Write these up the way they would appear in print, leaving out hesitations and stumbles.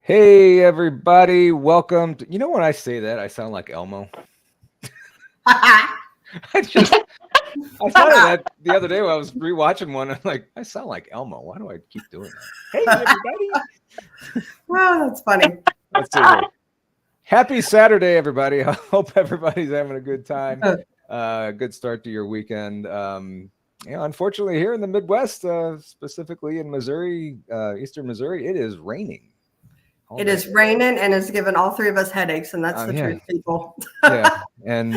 Hey everybody, welcome to, when I say that I sound like Elmo. I thought of that the other day when I was rewatching one. I'm like, I sound like Elmo. Why do I keep doing that? Hey everybody. Oh, that's funny. Let's see here. Happy Saturday, everybody. I hope everybody's having a good time. Good start to your weekend. Unfortunately, here in the Midwest, specifically in Missouri, eastern Missouri, it is raining. It is raining and it's given all three of us headaches, and that's the truth, people. Yeah, and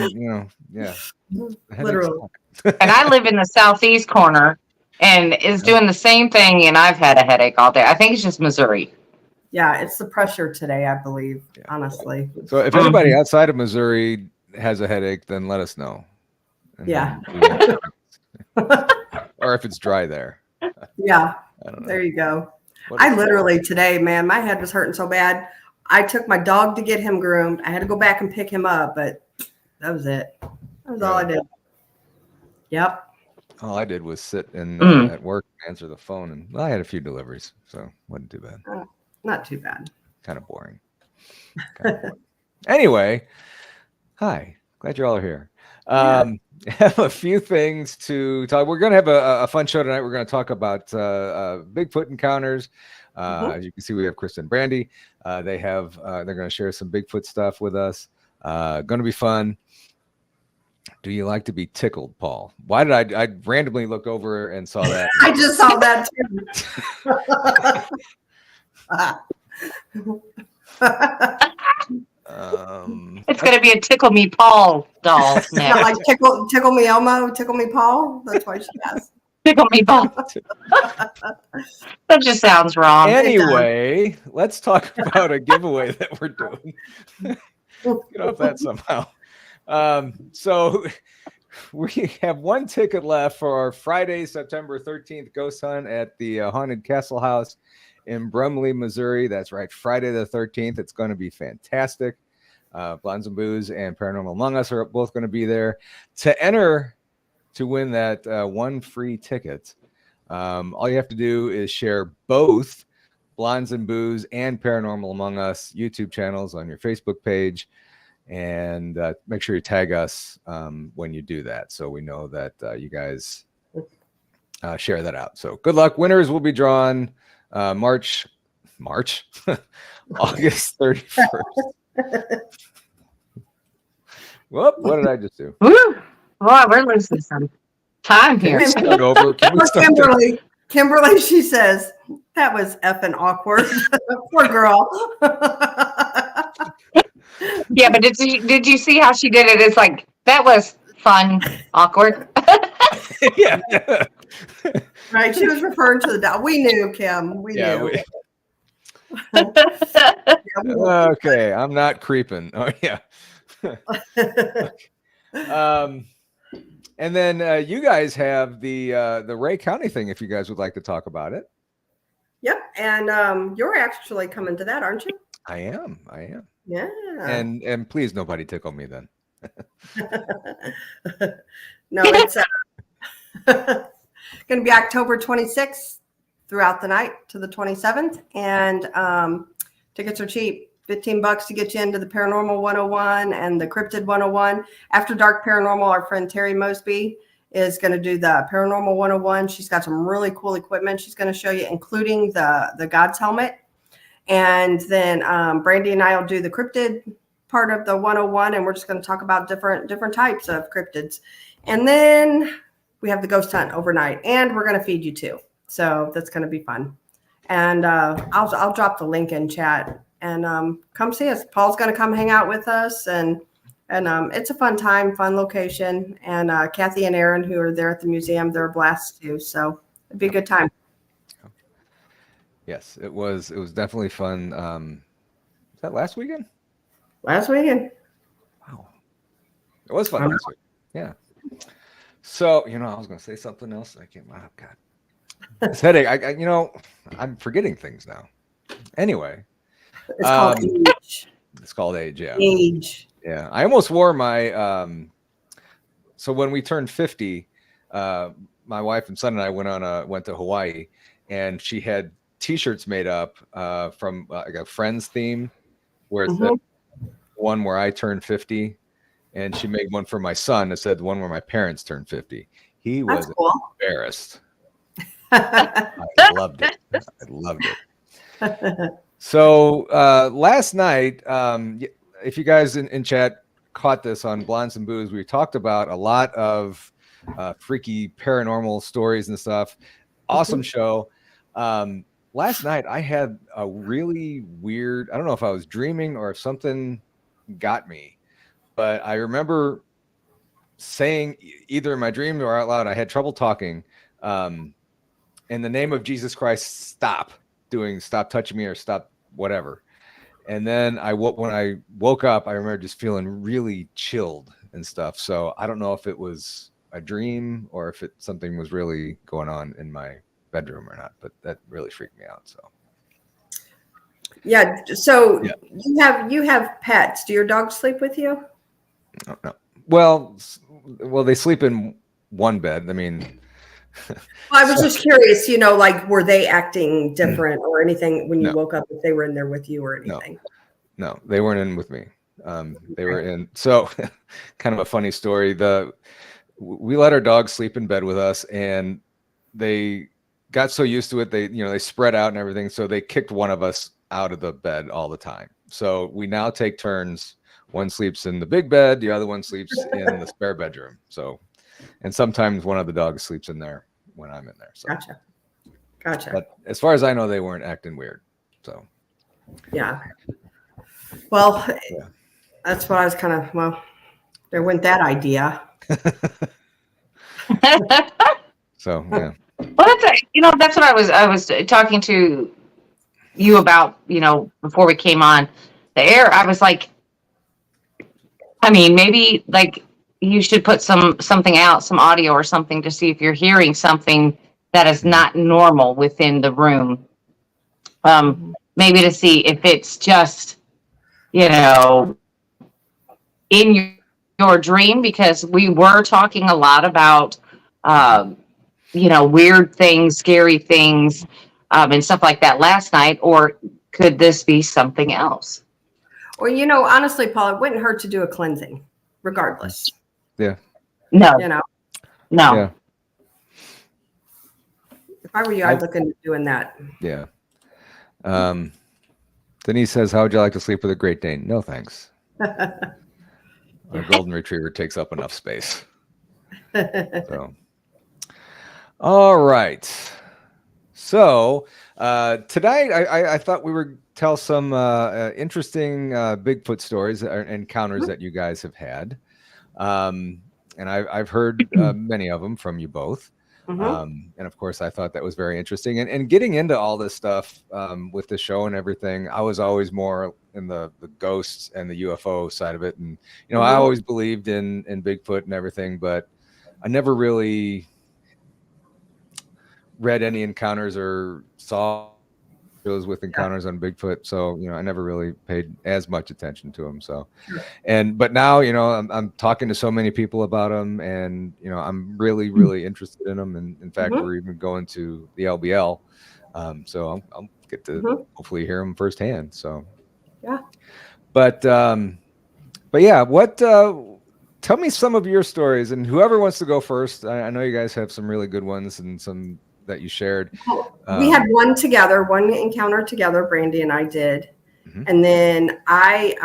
Literally. And I live in the southeast corner, and is doing the same thing, and I've had a headache all day. I think it's just Missouri. Yeah, it's the pressure today, I believe, honestly. So if anybody outside of Missouri has a headache, then let us know. Yeah. Or if it's dry there. Yeah, there you go. I literally today, man, my head was hurting so bad. I took my dog to get him groomed. I had to go back and pick him up, but that was it. That was all I did. Yep. All I did was sit at work and answer the phone, and I had a few deliveries, so wasn't too bad. Not too bad. Kind of boring. Anyway, hi. Glad you all are here. Have a few things to talk. We're going to have a fun show tonight. We're going to talk about Bigfoot encounters. As you can see, we have Kristen and Brandy. They're going to share some Bigfoot stuff with us. Going to be fun. Do you like to be tickled, Paul? Why did I randomly look over and saw that? I just saw that too. It's going to be a Tickle Me Paul doll now. Like tickle me Elmo, tickle me Paul. That's why she asked. Tickle Me Paul. That just sounds wrong. Anyway, let's talk about a giveaway that we're doing. Get off that somehow. So we have one ticket left for our Friday, September 13th ghost hunt at the Haunted Castle House in Brumley, Missouri. That's right, Friday the 13th. It's going to be fantastic. Blondes and Booze and Paranormal Among Us are both going to be there. To enter to win that one free ticket, all you have to do is share both Blondes and Booze and Paranormal Among Us YouTube channels on your Facebook page, and make sure you tag us when you do that, so we know that you guys share that out. So good luck. Winners will be drawn August 31st. Whoop, what did I just do? Woo! Boy, we're losing some time here. Can we start over? Kimberly, she says, that was effing awkward. Poor girl. Yeah, but did you see how she did it? It's like, that was fun, awkward. Yeah. Right, she was referring to the dog. We knew, Kim. We knew. Okay, I'm not creeping. Oh yeah. And then you guys have the Ray County thing, if you guys would like to talk about it. Yep, and you're actually coming to that, aren't you? I am. Yeah. And please, nobody tickle me then. No, it's going to be October 26th throughout the night to the 27th, and tickets are cheap. $15 to get you into the Paranormal 101 and the Cryptid 101. After Dark Paranormal, our friend Terry Mosby is going to do the Paranormal 101. She's got some really cool equipment she's going to show you, including the God's helmet. And then Brandy and I will do the Cryptid part of the 101, and we're just going to talk about different types of cryptids. And then we have the ghost hunt overnight, and we're going to feed you too. So that's going to be fun. And I'll drop the link in chat. And come see us. Paul's going to come hang out with us, and it's a fun time, fun location. And Kathy and Aaron, who are there at the museum, they're a blast too. So it'd be a good time. Yes, it was definitely fun. Was that last weekend? Last weekend. Wow, it was fun last week. Yeah. So I was going to say something else. I can't. Oh God, this headache. I'm forgetting things now. Anyway. It's called age. It's called age, yeah. Age. Yeah. I almost wore my so when we turned 50, my wife and son and I went to Hawaii, and she had T-shirts made up from like a Friends theme, where it's Mhm. the one where I turned 50, and she made one for my son that said the one where my parents turned 50. He That's was cool. embarrassed. I loved it. I loved it. So last night, if you guys in chat caught this on Blondes and Booze, we talked about a lot of freaky paranormal stories and stuff. Awesome show. Last night I had a really weird, I don't know if I was dreaming or if something got me, but I remember saying either in my dream or out loud, I had trouble talking. In the name of Jesus Christ, stop touching me or stop whatever. And then when I woke up, I remember just feeling really chilled and stuff. So I don't know if it was a dream or if something was really going on in my bedroom or not, but that really freaked me out. So Yeah. So yeah. you have pets. Do your dogs sleep with you? No. Well, they sleep in one bed. I mean, Well, I was just curious, like were they acting different or anything when you No. woke up, if they were in there with you or anything? No, they weren't in with me. They were in. So kind of a funny story. We let our dogs sleep in bed with us, and they got so used to it. They spread out and everything. So they kicked one of us out of the bed all the time. So we now take turns. One sleeps in the big bed. The other one sleeps in the spare bedroom. So, and sometimes one of the dogs sleeps in there when I'm in there. So Gotcha. But as far as I know, they weren't acting weird. So Yeah. Well, that's what I was kind of, there went that idea. So yeah. Well, that's what I was talking to you about, before we came on the air. I was like, I mean, maybe like you should put something out, some audio or something to see if you're hearing something that is not normal within the room. Maybe to see if it's just, in your dream, because we were talking a lot about, weird things, scary things, and stuff like that last night. Or could this be something else? Or, honestly, Paul, it wouldn't hurt to do a cleansing regardless. Yeah. No. No. Yeah. If I were you, I'd look into doing that. Yeah. Denise says, "How would you like to sleep with a Great Dane?" No, thanks. Our golden retriever takes up enough space. So, all right. So tonight, I thought we would tell some interesting Bigfoot stories or encounters that you guys have had, and I've heard many of them from you both. And of course, I thought that was very interesting. And getting into all this stuff with the show and everything, I was always more in the ghosts and the UFO side of it. And, I always believed in Bigfoot and everything, but I never really read any encounters or saw shows with encounters on Bigfoot. So, I never really paid as much attention to them. So, but now, I'm talking to so many people about them, and, I'm really, really interested in them. And in fact, we're even going to the LBL. So I'll get to hopefully hear them firsthand. So, but yeah, tell me some of your stories, and whoever wants to go first. I know you guys have some really good ones and some that you shared. We had one encounter together, Brandy and I did. And then I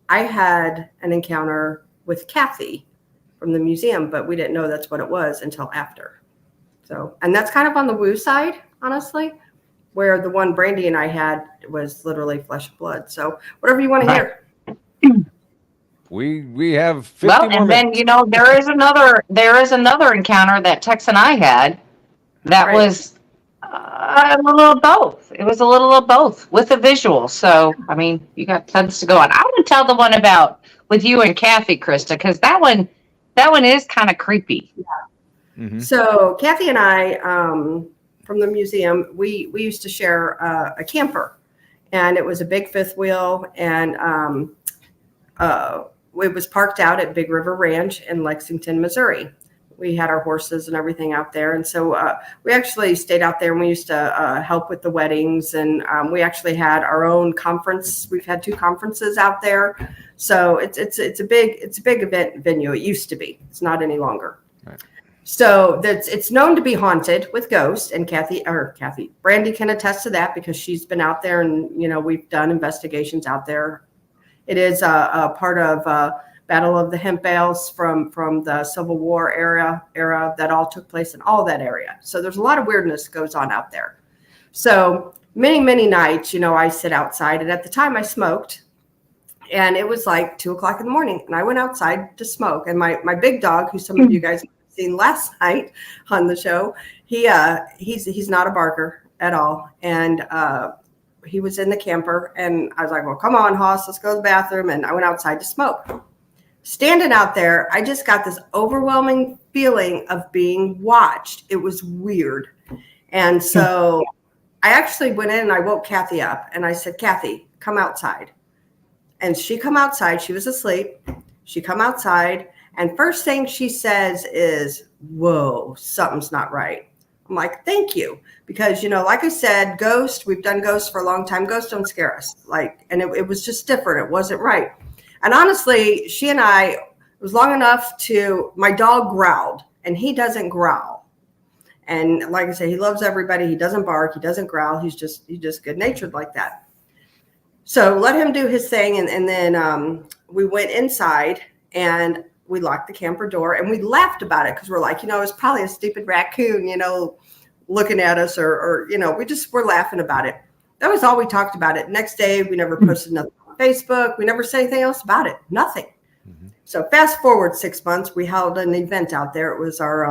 had an encounter with Kathy from the museum, but we didn't know that's what it was until after. So, and that's kind of on the woo side, honestly, where the one Brandy and I had was literally flesh and blood. So whatever you want to hear. We have 50 more minutes. Then, there is another encounter that Tex and I had that was a little of both. It was a little of both with a visual. So, I mean, you got tons to go on. I want to tell the one about with you and Kathy, Krista, because that one is kind of creepy. So Kathy and I, from the museum, we used to share a camper, and it was a big fifth wheel, and it was parked out at Big River Ranch in Lexington, Missouri. we had our horses and everything out there. And so we actually stayed out there, and we used to help with the weddings. And we actually had our own conference. We've had 2 conferences out there. So it's a big event venue. It used to be. It's not any longer. Right. So it's known to be haunted with ghosts, and Brandy can attest to that because she's been out there, and we've done investigations out there. It is a part of Battle of the Hemp Bales from the Civil War era that all took place in all that area. So there's a lot of weirdness goes on out there. So many nights, I sit outside, and at the time I smoked. And it was like 2:00 in the morning, and I went outside to smoke. And my big dog, who some of you guys seen last night on the show, he's not a barker at all, and he was in the camper, and I was like, well, come on, Hoss, let's go to the bathroom. And I went outside to smoke. Standing out there, I just got this overwhelming feeling of being watched. It was weird. And so I actually went in and I woke Kathy up, and I said, Kathy, come outside. And she come outside. She was asleep. She come outside. And first thing she says is, whoa, something's not right. I'm like, thank you. Because, like I said, we've done ghosts for a long time. Ghosts don't scare us. And it was just different. It wasn't right. And honestly, she and it was long enough my dog growled, and he doesn't growl. And like I said, he loves everybody. He doesn't bark. He doesn't growl. He's just good natured like that. So let him do his thing. And then we went inside, and we locked the camper door, and we laughed about it because we're like, it's probably a stupid raccoon, looking at us, or we just were laughing about it. That was all we talked about it. Next day, we never posted nothing on Facebook. We never said anything else about it. Nothing. Mm-hmm. So fast forward 6 months, we held an event out there. It was our,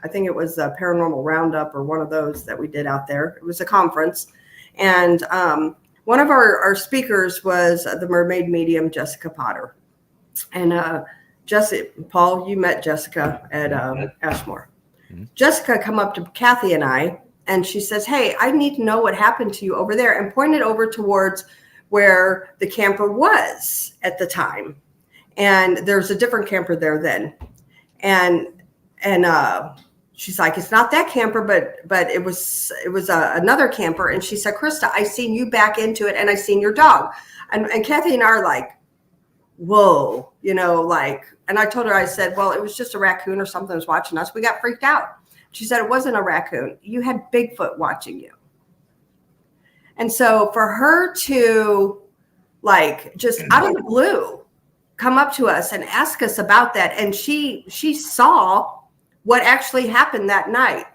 I think it was a Paranormal Roundup or one of those that we did out there. It was a conference. And one of our speakers was the mermaid medium, Jessica Potter. And Paul, you met Jessica at Ashmore. Mm-hmm. Jessica come up to Kathy and I, and she says, hey, I need to know what happened to you over there, and pointed over towards where the camper was at the time. And there's a different camper there then. And she's like, it's not that camper, but it was another camper. And she said, Krista, I seen you back into it, and I seen your dog. And Kathy and I are like, whoa, and I told her, I said, well, it was just a raccoon or something was watching us. We got freaked out. She said, it wasn't a raccoon. You had Bigfoot watching you. And so for her to just out of the blue come up to us and ask us about that, and she saw what actually happened that night,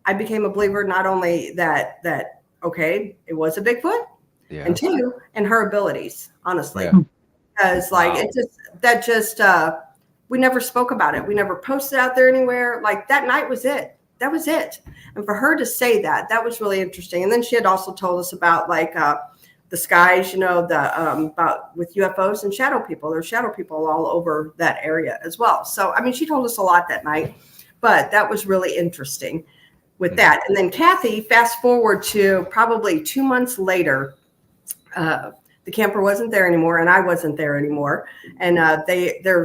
I became a believer. Not only that okay, it was a Bigfoot, yeah, and 2, in her abilities, honestly. Yeah. Because we never spoke about it. We never posted out there anywhere. That night was it. That was it. And for her to say that was really interesting. And then she had also told us about the skies, about with UFOs and shadow people. There's shadow people all over that area as well. So, she told us a lot that night, but that was really interesting with that. And then Kathy, fast forward to probably 2 months later, the camper wasn't there anymore, and I wasn't there anymore. And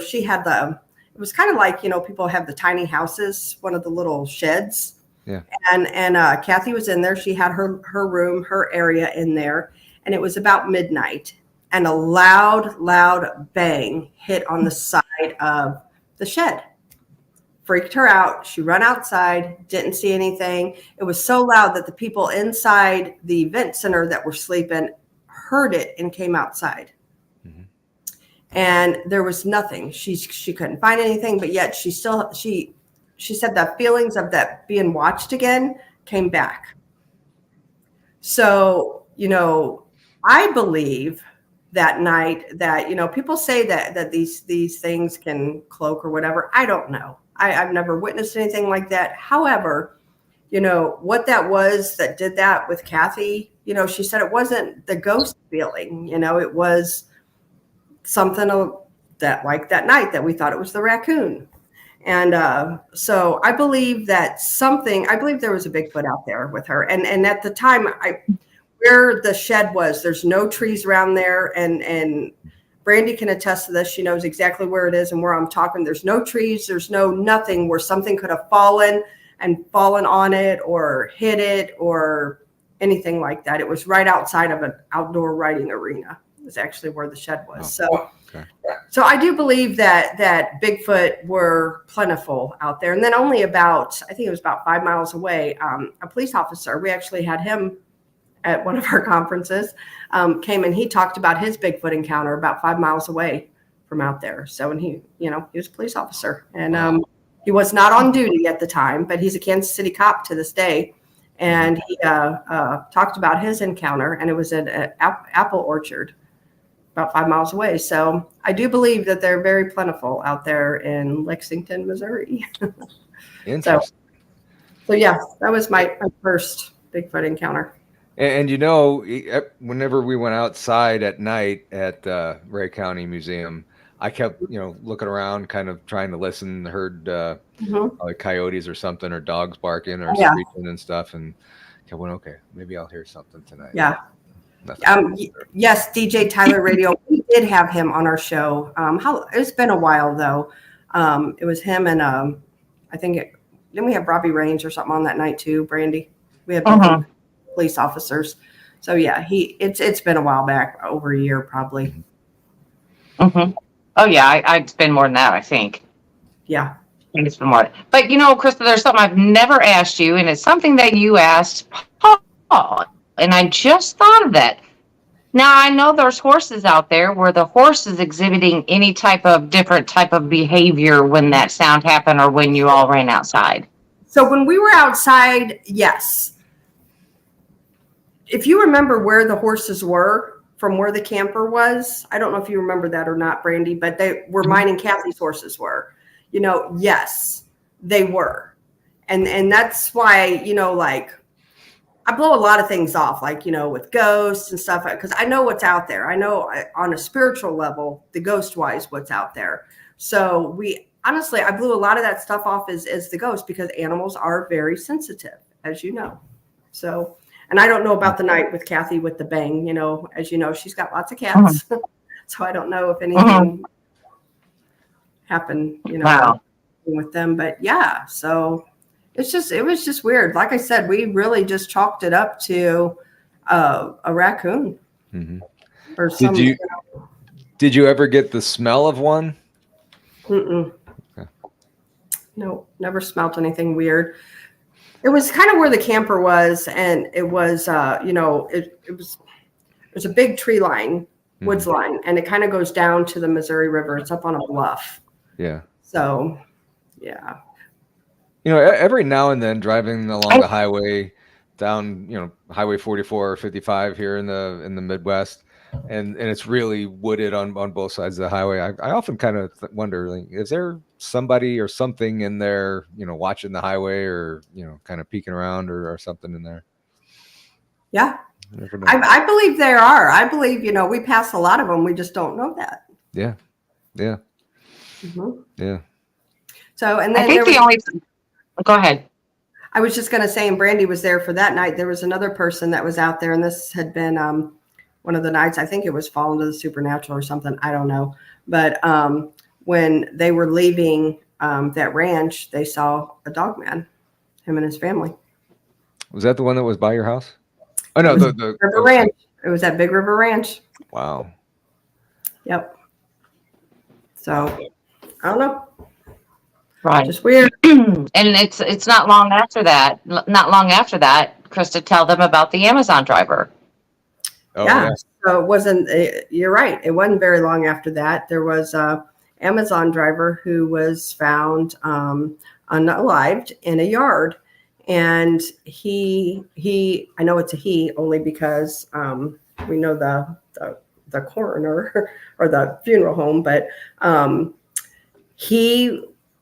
she had it was kind of like, people have the tiny houses, one of the little sheds. Yeah. And Kathy was in there. She had her room, her area in there, and it was about midnight, and a loud bang hit on the side of the shed. Freaked her out. She ran outside, didn't see anything. It was so loud that the people inside the event center that were sleeping heard it and came outside. Mm-hmm. And there was nothing. She couldn't find anything, but yet she said the feelings of that being watched again came back. So, I believe that night that, people say that these things can cloak or whatever. I don't know. I've never witnessed anything like that. However, what that was that did that with Kathy, she said it wasn't the ghost feeling, it was something that like that night that we thought it was the raccoon. And so I believe there was a Bigfoot out there with her. And at the time, where the shed was, there's no trees around there. Brandy can attest to this. She knows exactly where it is and where I'm talking. There's no trees. There's no nothing where something could have fallen on it or hit it or anything like that. It was right outside of an outdoor riding arena. It was actually where the shed was. So I do believe that Bigfoot were plentiful out there. And then only about, I think it was about 5 miles away, a police officer, we actually had him at one of our conferences, came and he talked about his Bigfoot encounter about 5 miles away from out there. So, and he was a police officer, and he was not on duty at the time, but he's a Kansas City cop to this day. And he talked about his encounter, and it was at an apple orchard about 5 miles away. So I do believe that they're very plentiful out there in Lexington, Missouri. Interesting. So yeah, that was my first Bigfoot encounter. And whenever we went outside at night at Ray County Museum, I kept, looking around, kind of trying to listen, heard like coyotes or something, or dogs barking or screeching and stuff. And I went, okay, maybe I'll hear something tonight. Yeah. Yes, DJ Tyler Radio. We did have him on our show. It's been a while though. It was him and I think didn't we have Robbie Range or something on that night too, Brandy? We had police officers. So yeah, it's been a while back, over a year probably. Oh yeah, I'd spend more than that, I think. Yeah. I think it's been more. But Krista, there's something I've never asked you, and it's something that you asked Paul. And I just thought of that. Now, I know there's horses out there where the horse is exhibiting any different type of behavior when that sound happened or when you all ran outside. So when we were outside, yes. If you remember where the horses were from where the camper was, I don't know if you remember that or not, Brandy, but they were mine and Kathy's horses were. Yes, they were. And that's why, I blow a lot of things off, like, with ghosts and stuff, because I know what's out there. I know on a spiritual level, the ghost wise, what's out there. So I blew a lot of that stuff off as the ghost, because animals are very sensitive, as you know. So, and I don't know about the night with Kathy with the bang, as you know, she's got lots of cats. So I don't know if anything happened, with them, but yeah, so. It was just weird. Like I said, we really just chalked it up to a raccoon. Or something. Did you ever get the smell of one? Okay. No, never smelt anything weird. It was kind of where the camper was, and it was it was a big tree line, woods line, and it kind of goes down to the Missouri River. It's up on a bluff. Yeah. So, yeah. Every now and then driving along the highway down, Highway 44 or 55 here in the Midwest, and it's really wooded on both sides of the highway. I often kind of wonder, like, is there somebody or something in there, watching the highway or, kind of peeking around or something in there? Yeah. I believe there are. I believe, we pass a lot of them. We just don't know that. Yeah. Yeah. Yeah. So, and then I think go ahead. I was just going to say, and Brandy was there for that night. There was another person that was out there, and this had been one of the nights. I think it was Fall into the Supernatural or something. I don't know. But when they were leaving that ranch, they saw a dog man, him and his family. Was that the one that was by your house? Oh, no, the River Ranch. It was at Big River Ranch. Wow. Yep. So, I don't know. Right. Just weird. And it's not long after that, Krista, tell them about the Amazon driver. Oh, yeah. So it wasn't, you're right. It wasn't very long after that. There was a Amazon driver who was found unalived in a yard. And I know it's a he only because we know the coroner or the funeral home, but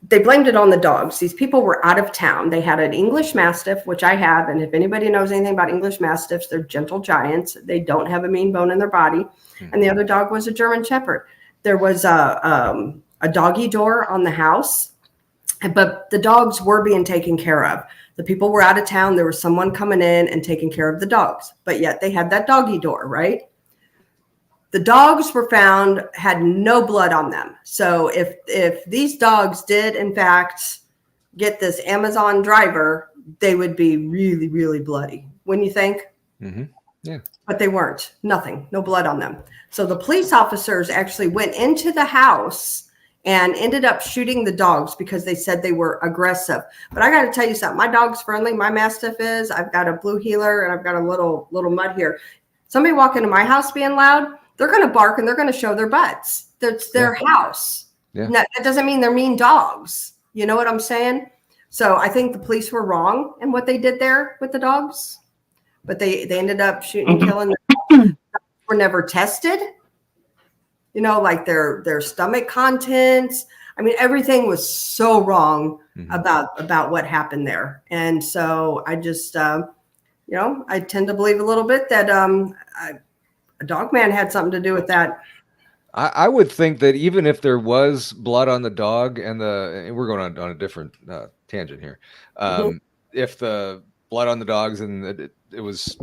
they blamed it on the dogs. These people were out of town. They had an English Mastiff, which I have. And if anybody knows anything about English Mastiffs, they're gentle giants. They don't have a mean bone in their body. And the other dog was a German Shepherd. There was a doggy door on the house, but the dogs were being taken care of. The people were out of town. There was someone coming in and taking care of the dogs, but yet they had that doggy door, right? The dogs were found, had no blood on them. So if these dogs did, in fact, get this Amazon driver, they would be really, really bloody. Wouldn't you think? Mm-hmm. Yeah. But they weren't. Nothing. No blood on them. So the police officers actually went into the house and ended up shooting the dogs because they said they were aggressive. But I got to tell you something. My dog's friendly. My Mastiff is. I've got a blue heeler and I've got a little mud here. Somebody walk into my house being loud, they're going to bark and they're going to show their butts. That's their house. Yeah. That doesn't mean they're mean dogs. You know what I'm saying? So I think the police were wrong in what they did there with the dogs. But they ended up shooting and killing them. Were never tested. You know, like their stomach contents. I mean, everything was so wrong about what happened there. And so I just, I tend to believe a little bit that a dog man had something to do with that. I would think that even if there was blood on the dog and we're going on a different tangent here. If the blood on the dogs and it was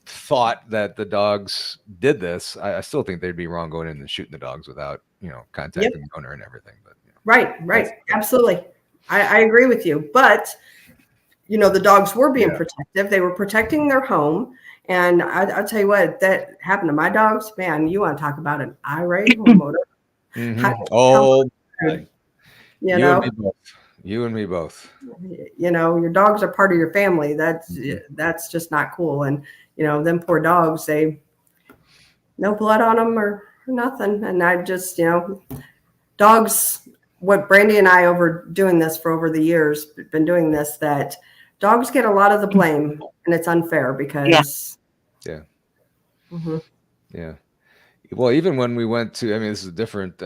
thought that the dogs did this, I still think they'd be wrong going in and shooting the dogs without, contacting the owner and everything. But right. Absolutely. I agree with you. But, the dogs were being protective. They were protecting their home. And I'll tell you what, that happened to my dogs. Man, you want to talk about an irate homeowner. Oh, you and me both. Your dogs are part of your family. That's just not cool. And, them poor dogs, no blood on them or nothing. And I just, dogs, what Brandy and I doing this for over the years, been doing this, that dogs get a lot of the blame and it's unfair because. Yeah. Mm-hmm. Yeah. Well, even when we went to, this is a different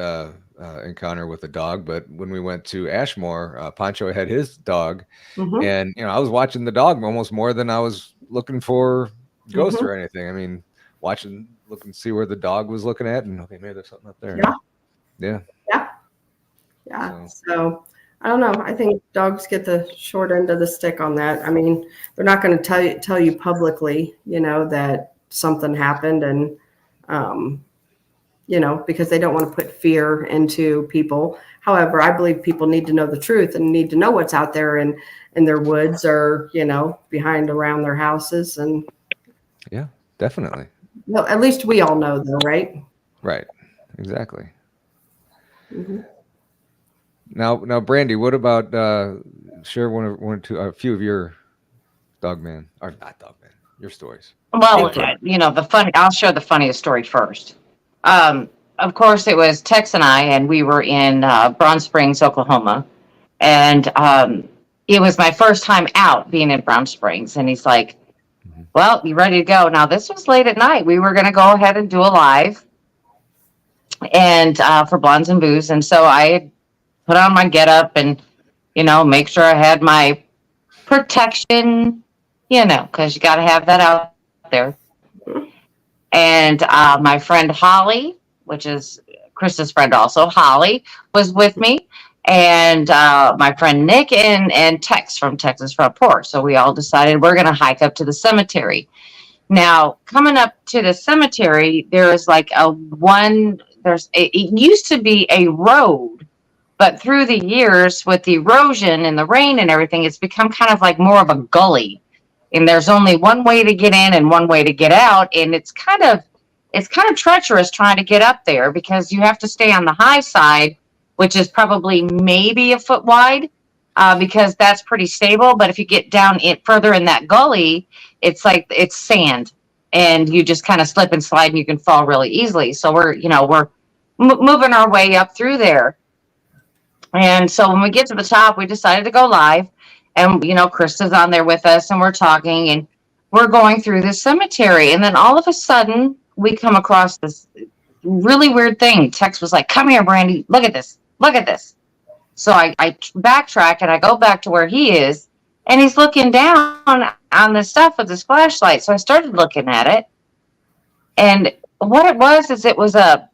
encounter with a dog, but when we went to Ashmore, Pancho had his dog and, I was watching the dog almost more than I was looking for ghosts or anything. Looking to see where the dog was looking at and okay, maybe there's something up there. Yeah. So I don't know. I think dogs get the short end of the stick on that. They're not going to tell you publicly, that something happened and, because they don't want to put fear into people. However, I believe people need to know the truth and need to know what's out there in their woods or, behind around their houses. And yeah, definitely. Well, at least we all know though, right? Right. Exactly. Now, Brandy, what about share a few of your dogman or not dogman, your stories? Well, I'll share the funniest story first. Of course, it was Tex and I, and we were in Brown Springs, Oklahoma, and it was my first time out being in Brown Springs, and he's like, "Well, you ready to go?" Now, this was late at night. We were going to go ahead and do a live, and for Blondes and Booze, and so I had put on my getup and make sure I had my protection, because you got to have that out there. And my friend Holly, which is Krista's friend also, Holly, was with me. And my friend Nick and Tex from Texas Front Porch. So we all decided we're going to hike up to the cemetery. Now, coming up to the cemetery, there is like it used to be a road, but through the years with the erosion and the rain and everything, it's become kind of like more of a gully. And there's only one way to get in and one way to get out. And it's kind of treacherous trying to get up there because you have to stay on the high side, which is probably maybe a foot wide, because that's pretty stable. But if you get down further in that gully, it's like it's sand and you just kind of slip and slide and you can fall really easily. So we're moving our way up through there. And so when we get to the top, we decided to go live. And, Krista's on there with us and we're talking and we're going through this cemetery. And then all of a sudden we come across this really weird thing. Tex was like, "Come here, Brandy. Look at this. Look at this." So I backtrack and I go back to where he is and he's looking down on this stuff with his flashlight. So I started looking at it. And what it was a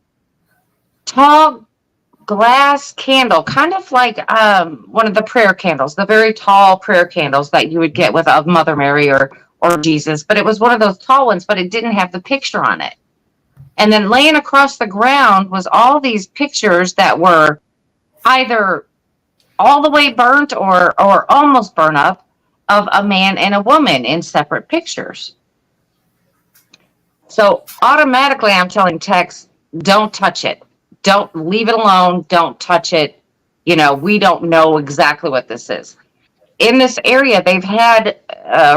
tall glass candle, kind of like one of the prayer candles, the very tall prayer candles that you would get with of Mother Mary or Jesus, but it was one of those tall ones, but it didn't have the picture on it. And then laying across the ground was all these pictures that were either all the way burnt or almost burnt up of a man and a woman in separate pictures. So automatically I'm telling Tex, don't touch it. Don't leave it alone. Don't touch it. You know, we don't know exactly what this is. In this area, they've had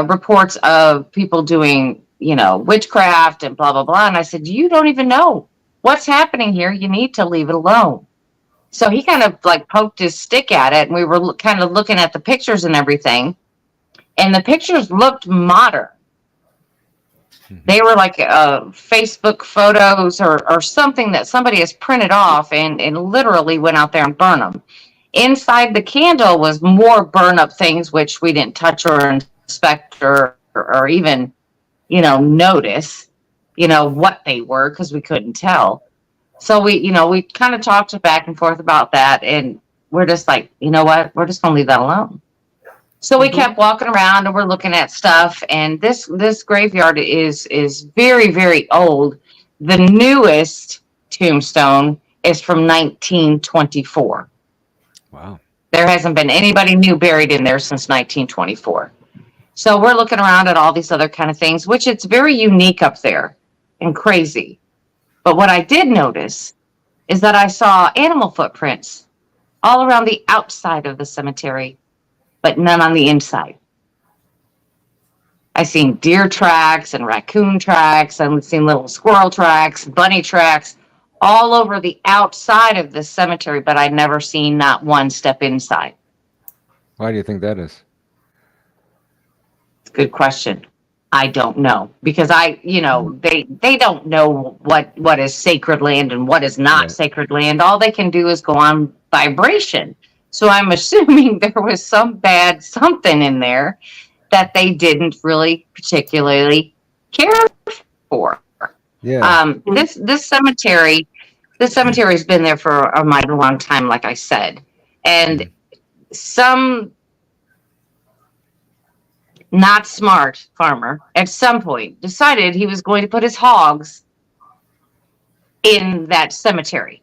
reports of people doing, you know, witchcraft and blah, blah, blah. And I said, you don't even know what's happening here. You need to leave it alone. So he kind of like poked his stick at it, and we were kind of looking at the pictures and everything. And the pictures looked modern. They were like Facebook photos or something that somebody has printed off and literally went out there and burned them. Inside the candle was more burn up things, which we didn't touch or inspect or even, you know, notice, you know, what they were because we couldn't tell. So we kind of talked back and forth about that. And we're just like, you know what? We're just going to leave that alone. So we kept walking around and we're looking at stuff. And this graveyard is very, very old. The newest tombstone is from 1924. Wow. There hasn't been anybody new buried in there since 1924. So we're looking around at all these other kind of things, which it's very unique up there and crazy. But what I did notice is that I saw animal footprints all around the outside of the cemetery, but none on the inside. I seen deer tracks and raccoon tracks. I've seen little squirrel tracks, bunny tracks, all over the outside of the cemetery, but I'd never seen not one step inside. Why do you think that is? Good question. I don't know, because they don't know what is sacred land and what is not sacred land. All they can do is go on vibration. So I'm assuming there was some bad something in there that they didn't really particularly care for. Yeah. This cemetery has been there for a mighty long time, like I said, and some not smart farmer at some point decided he was going to put his hogs in that cemetery.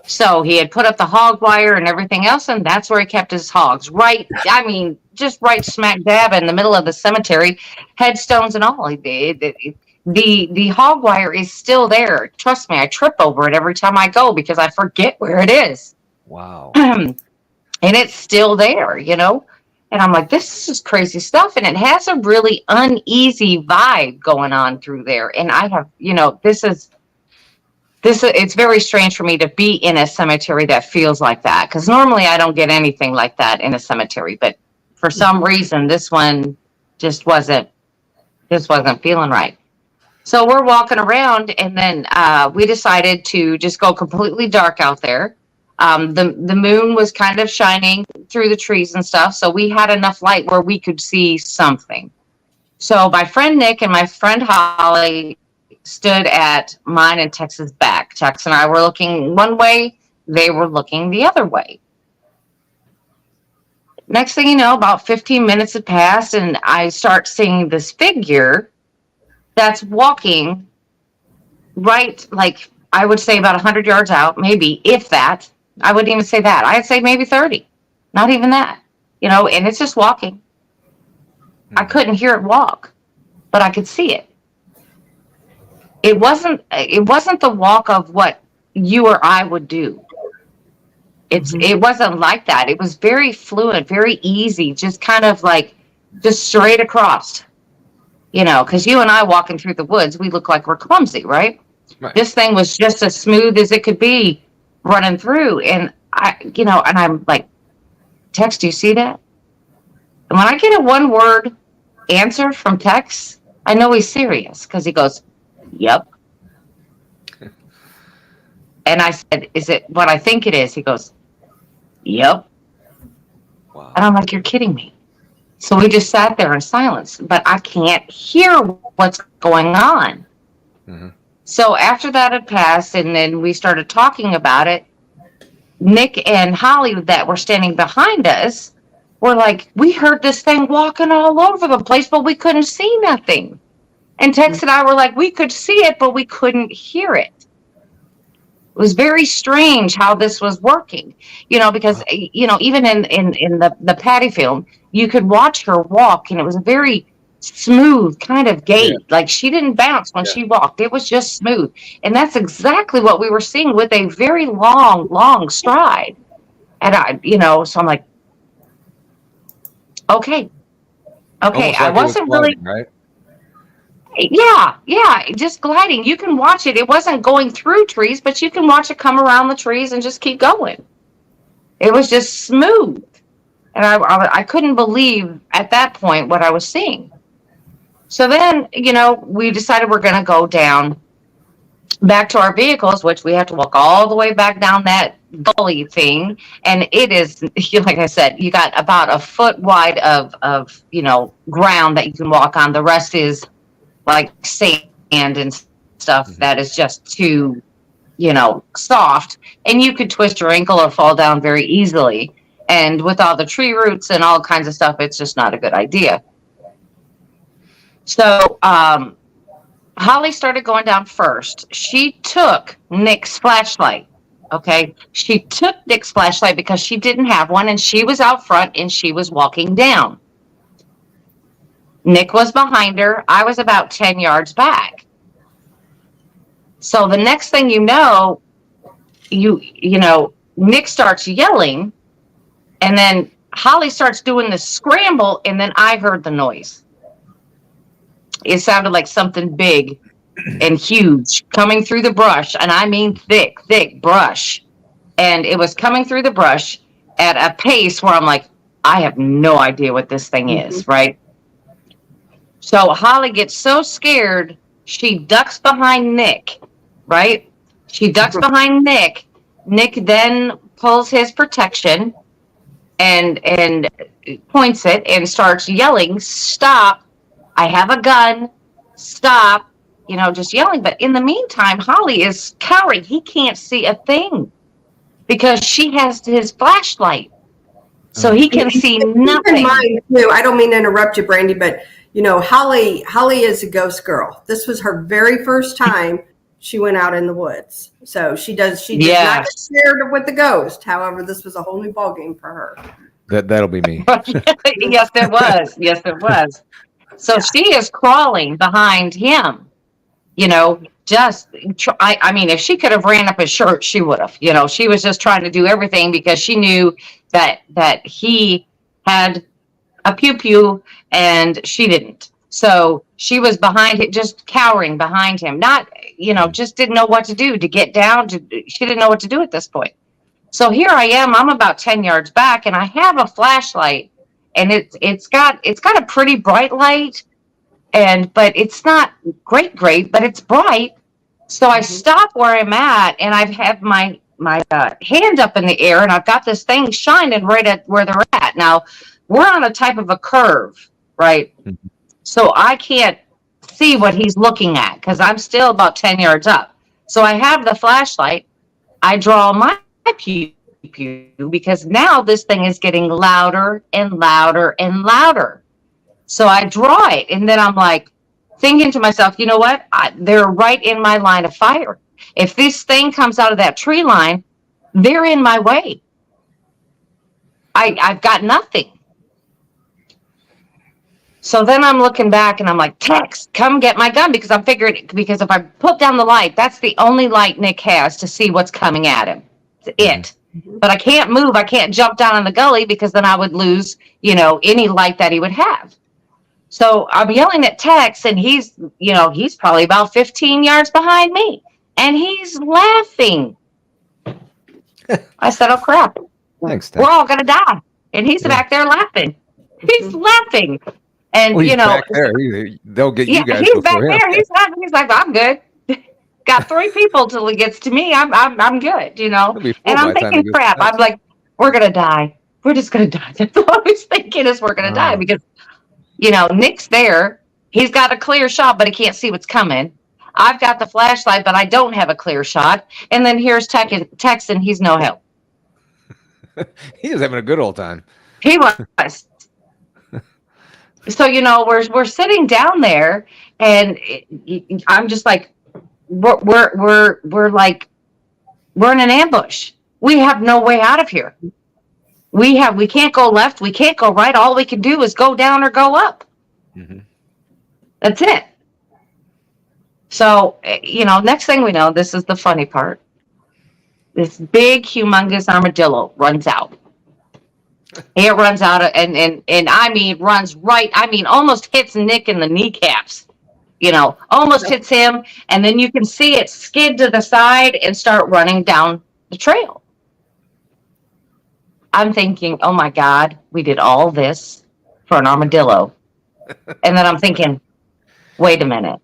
So he had put up the hog wire and everything else, and that's where he kept his hogs. Just right smack dab in the middle of the cemetery, headstones and all. The hog wire is still there. Trust me, I trip over it every time I go because I forget where it is. Wow. And it's still there, you know? And I'm like, this is just crazy stuff. And it has a really uneasy vibe going on through there. And I have, it's very strange for me to be in a cemetery that feels like that. Because normally I don't get anything like that in a cemetery. But for some reason, this one just wasn't feeling right. So we're walking around, and then we decided to just go completely dark out there. The moon was kind of shining through the trees and stuff, so we had enough light where we could see something. So my friend Nick and my friend Holly stood at mine and Tex's back. Tex and I were looking one way, they were looking the other way. Next thing you know, about 15 minutes had passed, and I start seeing this figure that's walking right, like I would say about 100 yards out, maybe, if that. I wouldn't even say that. I'd say maybe 30. Not even that. And it's just walking. I couldn't hear it walk, but I could see it. It wasn't the walk of what you or I would do. It wasn't like that. It was very fluid, very easy, just kind of like just straight across. Because you and I walking through the woods, we look like we're clumsy, right? This thing was just as smooth as it could be running through. And and I'm like, Tex, do you see that? And when I get a one word answer from Tex, I know he's serious because he goes, yep. And I said, is it what I think it is? He goes, yep. Wow. And I'm like, you're kidding me. So we just sat there in silence, but I can't hear what's going on. Mm-hmm. So after that had passed, and then we started talking about it, Nick and Holly that were standing behind us were like, we heard this thing walking all over the place, but we couldn't see nothing. And Tex and I were like, we could see it, but we couldn't hear it. It was very strange how this was working, because, even in the Patty film, you could watch her walk, and it was a very smooth kind of gait. Yeah. Like, she didn't bounce when she walked. It was just smooth. And that's exactly what we were seeing, with a very long stride. And so I'm like, okay. Almost like I wasn't gliding, really, right? yeah, just gliding. You can watch it. It wasn't going through trees, but you can watch it come around the trees and just keep going. It was just smooth. And I couldn't believe at that point what I was seeing. So then, we decided we're going to go down back to our vehicles, which we have to walk all the way back down that gully thing. And it is, like I said, you got about a foot wide of ground that you can walk on. The rest is like sand and stuff that is just too, soft. And you could twist your ankle or fall down very easily. And with all the tree roots and all kinds of stuff, it's just not a good idea. So, Holly started going down first. She took Nick's flashlight. Okay. She took Nick's flashlight because she didn't have one, and she was out front and she was walking down. Nick was behind her. I was about 10 yards back. So the next thing you know, Nick starts yelling, and then Holly starts doing the scramble, and then I heard the noise. It sounded like something big and huge coming through the brush. And I mean thick brush. And it was coming through the brush at a pace where I'm like, I have no idea what this thing is, right? So Holly gets so scared, she ducks behind Nick, right? She ducks behind Nick. Nick then pulls his protection and points it and starts yelling, stop. I have a gun. Stop. Just yelling. But in the meantime, Holly is cowering. He can't see a thing because she has his flashlight. So he can see nothing. Keep in mind, too, I don't mean to interrupt you, Brandy, but, Holly is a ghost girl. This was her very first time she went out in the woods. So she does not get scared with the ghost. However, this was a whole new ballgame for her. That'll be me. Yes, it was. Yes, it was. So she is crawling behind him, I mean, if she could have ran up his shirt, she would have, she was just trying to do everything because she knew that he had a pew and she didn't. So she was behind it, just cowering behind him, not, just didn't know what to do to get down she didn't know what to do at this point. So here I am, I'm about 10 yards back and I have a flashlight. And it's got a pretty bright light, but it's not great, but it's bright. So I stop where I'm at, and I have my hand up in the air, and I've got this thing shining right at where they're at. Now we're on a type of a curve, right? Mm-hmm. So I can't see what he's looking at because I'm still about 10 yards up. So I have the flashlight. I draw my pew because now this thing is getting louder and louder and louder. So I draw it, and then I'm like thinking to myself, you know what? They're right in my line of fire. If this thing comes out of that tree line, they're in my way. I've got nothing. So then I'm looking back and I'm like, Tex, come get my gun, because I'm figuring, because if I put down the light, that's the only light Nick has to see what's coming at him. It's it. But I can't move. I can't jump down in the gully because then I would lose, any light that he would have. So I'm yelling at Tex, and he's probably about 15 yards behind me, and he's laughing. I said, oh crap. Thanks, Tex. We're all going to die. And he's back there laughing. He's laughing. And, well, he's back there. They'll get you guys. He's back there. He's laughing. He's like, I'm good. Got 3 people till he gets to me. I'm good, And I'm thinking, crap. I'm like, we're gonna die. We're just gonna die. That's what I was thinking, is we're gonna die because, Nick's there. He's got a clear shot, but he can't see what's coming. I've got the flashlight, but I don't have a clear shot. And then here's Tex, and he's no help. He was having a good old time. He was. So we're sitting down there, and I'm just like, we're like, we're in an ambush. We have no way out of here. We can't go left. We can't go right. All we can do is go down or go up. Mhm. That's it. So, next thing we know, this is the funny part. This big, humongous armadillo runs out. It runs out and I mean, runs right. I mean, almost hits Nick in the kneecaps. Almost hits him. And then you can see it skid to the side and start running down the trail. I'm thinking, oh my God, we did all this for an armadillo. And then I'm thinking, wait a minute.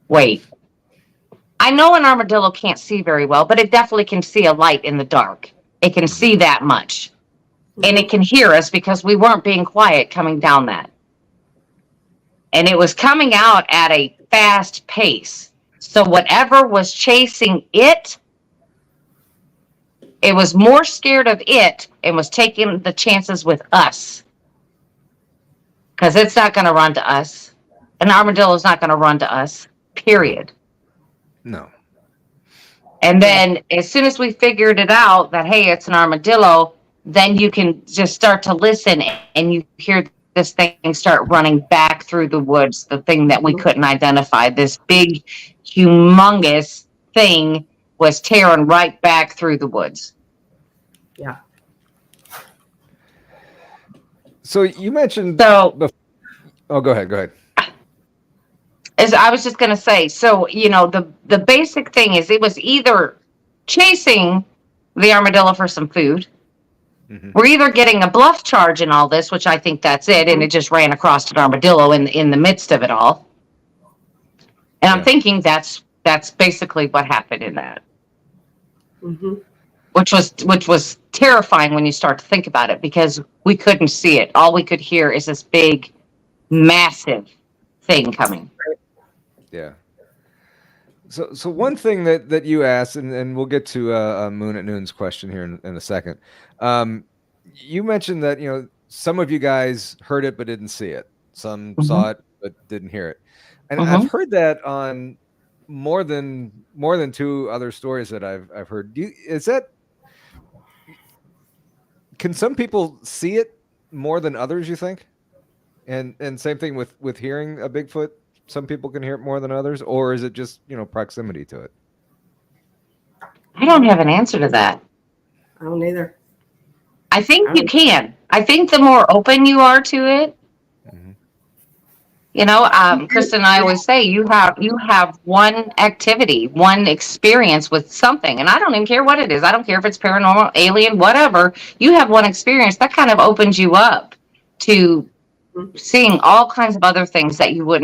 Wait. I know an armadillo can't see very well, but it definitely can see a light in the dark. It can see that much. And it can hear us because we weren't being quiet coming down that. And it was coming out at a fast pace. So whatever was chasing it, it was more scared of it and was taking the chances with us. Because it's not going to run to us. An armadillo is not going to run to us, period. No. And then as soon as we figured it out that, hey, it's an armadillo, then you can just start to listen and you hear this thing start running back through the woods, the thing that we couldn't identify. This big, humongous thing was tearing right back through the woods. Yeah. So you mentioned. So, oh, go ahead. As I was just going to say, so, the basic thing is it was either chasing the armadillo for some food. Mm-hmm. We're either getting a bluff charge in all this, which I think that's it, and it just ran across an armadillo in the midst of it all. And I'm thinking that's basically what happened in that. Mm-hmm. Which was terrifying when you start to think about it, because we couldn't see it. All we could hear is this big, massive thing coming. Yeah. So one thing that you asked, and we'll get to Moon at Noon's question here in a second. You mentioned that some of you guys heard it but didn't see it. Some saw it but didn't hear it, and I've heard that on more than two other stories that I've heard. Can some people see it more than others, you think? And same thing with hearing a Bigfoot. Some people can hear it more than others, or is it just proximity to it? I don't have an answer to that. I don't either. I think you can. I think the more open you are to it, Kristen and I always say you have one activity, one experience with something, and I don't even care what it is. I don't care if it's paranormal, alien, whatever. You have one experience that kind of opens you up to seeing all kinds of other things that you would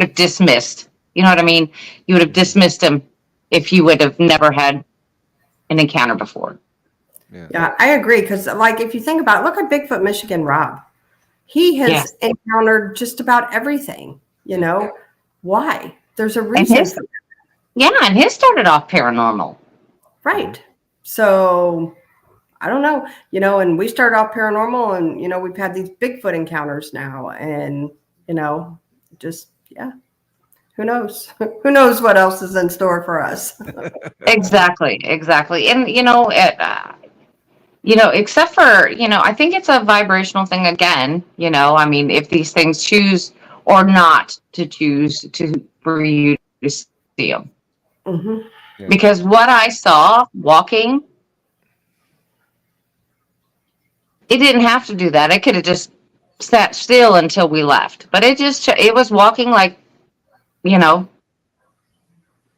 have dismissed. You know what I mean? You would have dismissed them if you would have never had an encounter before. Yeah, I agree. Because if you think about it, look at Bigfoot Michigan Rob. He has encountered just about everything, Why? There's a reason. And his started off paranormal. Right. So I don't know, and we started off paranormal and, we've had these Bigfoot encounters now and, just, who knows? Who knows what else is in store for us? Exactly. And, except for, I think it's a vibrational thing again, I mean, if these things choose or not to choose for you to see them. Mm-hmm. Yeah. Because what I saw walking, it didn't have to do that. It could have just sat still until we left. But it was walking like,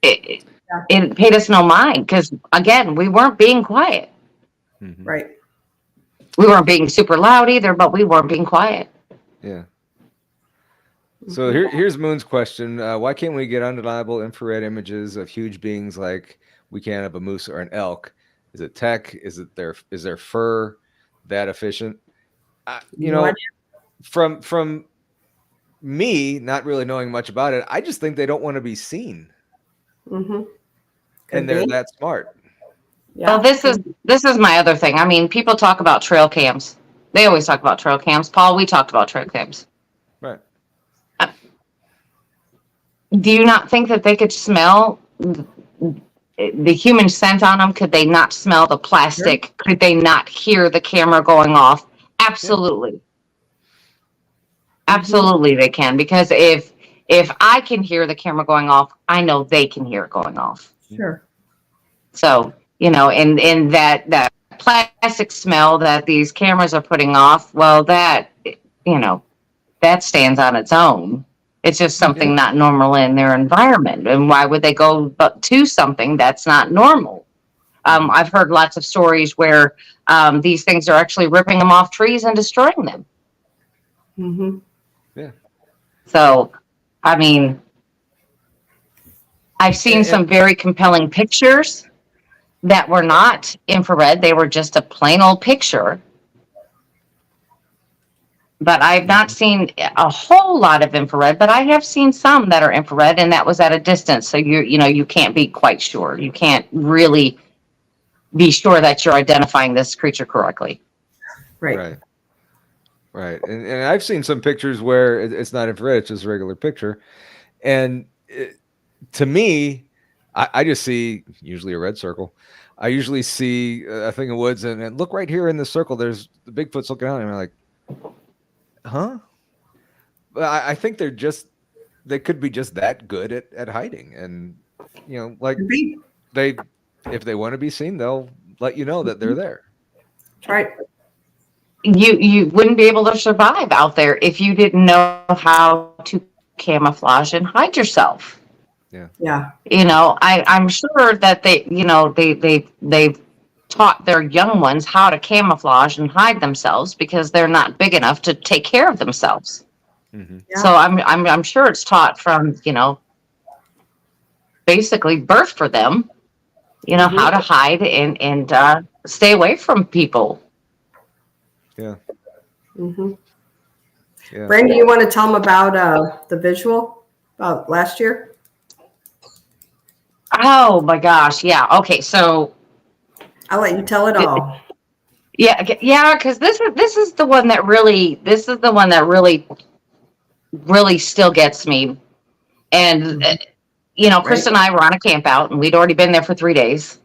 it paid us no mind because, again, we weren't being quiet. Mm-hmm. Right. We weren't being super loud either, but we weren't being quiet. Yeah. So here's Moon's question. Why can't we get undeniable infrared images of huge beings like we can of a moose or an elk? Is it tech? Is their fur that efficient? From me not really knowing much about it, I just think they don't want to be seen. Mm-hmm. And they're that smart. Yeah. Well, this is my other thing. I mean, people talk about trail cams. They always talk about trail cams. Paul, we talked about trail cams. Right. Do you not think that they could smell the human scent on them? Could they not smell the plastic? Sure. Could they not hear the camera going off? Absolutely. Yeah. Absolutely they can, because if I can hear the camera going off, I know they can hear it going off. Sure. So, you know, and that plastic smell that these cameras are putting off, well, that, you know, that stands on its own. It's just something not normal in their environment. And why would they go to something that's not normal? I've heard lots of stories where these things are actually ripping them off trees and destroying them. Mm-hmm. Yeah. So, I mean, I've seen some very compelling pictures that were not infrared. They were just a plain old picture. But I've not seen a whole lot of infrared, but I have seen some that are infrared, and that was at a distance. So you can't be quite sure. You can't really be sure that you're identifying this creature correctly. Right. And I've seen some pictures where it's not infrared, it's just a regular picture. And to me, I just see usually a red circle. I usually see a thing of woods, and look right here in the circle, there's the Bigfoot's looking out, and I'm like, huh? But I think they could be just that good at hiding. And, you know, like if they want to be seen, they'll let you know that they're there. Right. You wouldn't be able to survive out there if you didn't know how to camouflage and hide yourself. Yeah. You know, I'm sure that they've taught their young ones how to camouflage and hide themselves because they're not big enough to take care of themselves. Mm-hmm. Yeah. So I'm sure it's taught from, you know, basically birth for them, you know, how to hide and stay away from people. Yeah. Mm-hmm. Yeah. Brandon, you want to tell them about the visual about last year? Oh my gosh. Yeah. Okay. So I'll let you tell it all. Yeah. Because this is the one that really still gets me. And you know, Chris and I were on a camp out, and we'd already been there for 3 days.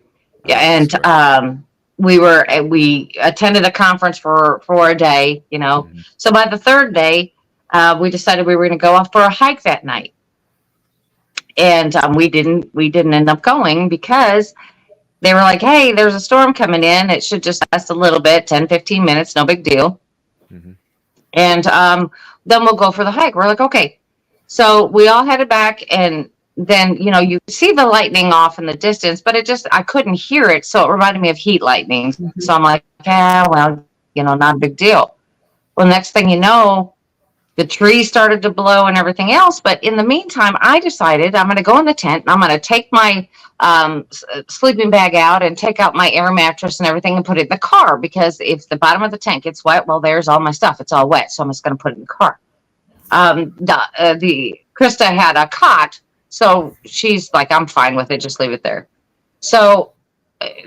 Yeah, and we attended a conference for a day. You know, mm-hmm. So by the third day, we decided we were going to go off for a hike that night. And we didn't end up going because they were like, hey, there's a storm coming in. It should just last a little bit, 10, 15 minutes, no big deal. Mm-hmm. And then we'll go for the hike. We're like, okay. So we all headed back, and then, you know, you see the lightning off in the distance, but I couldn't hear it. So it reminded me of heat lightning. Mm-hmm. So I'm like, yeah, well, you know, not a big deal. Well, next thing you know, the trees started to blow and everything else. But in the meantime, I decided I'm going to go in the tent, and I'm going to take my sleeping bag out and take out my air mattress and everything and put it in the car, because if the bottom of the tent gets wet, well, there's all my stuff. It's all wet. So I'm just going to put it in the car. Krista had a cot. So she's like, I'm fine with it. Just leave it there. So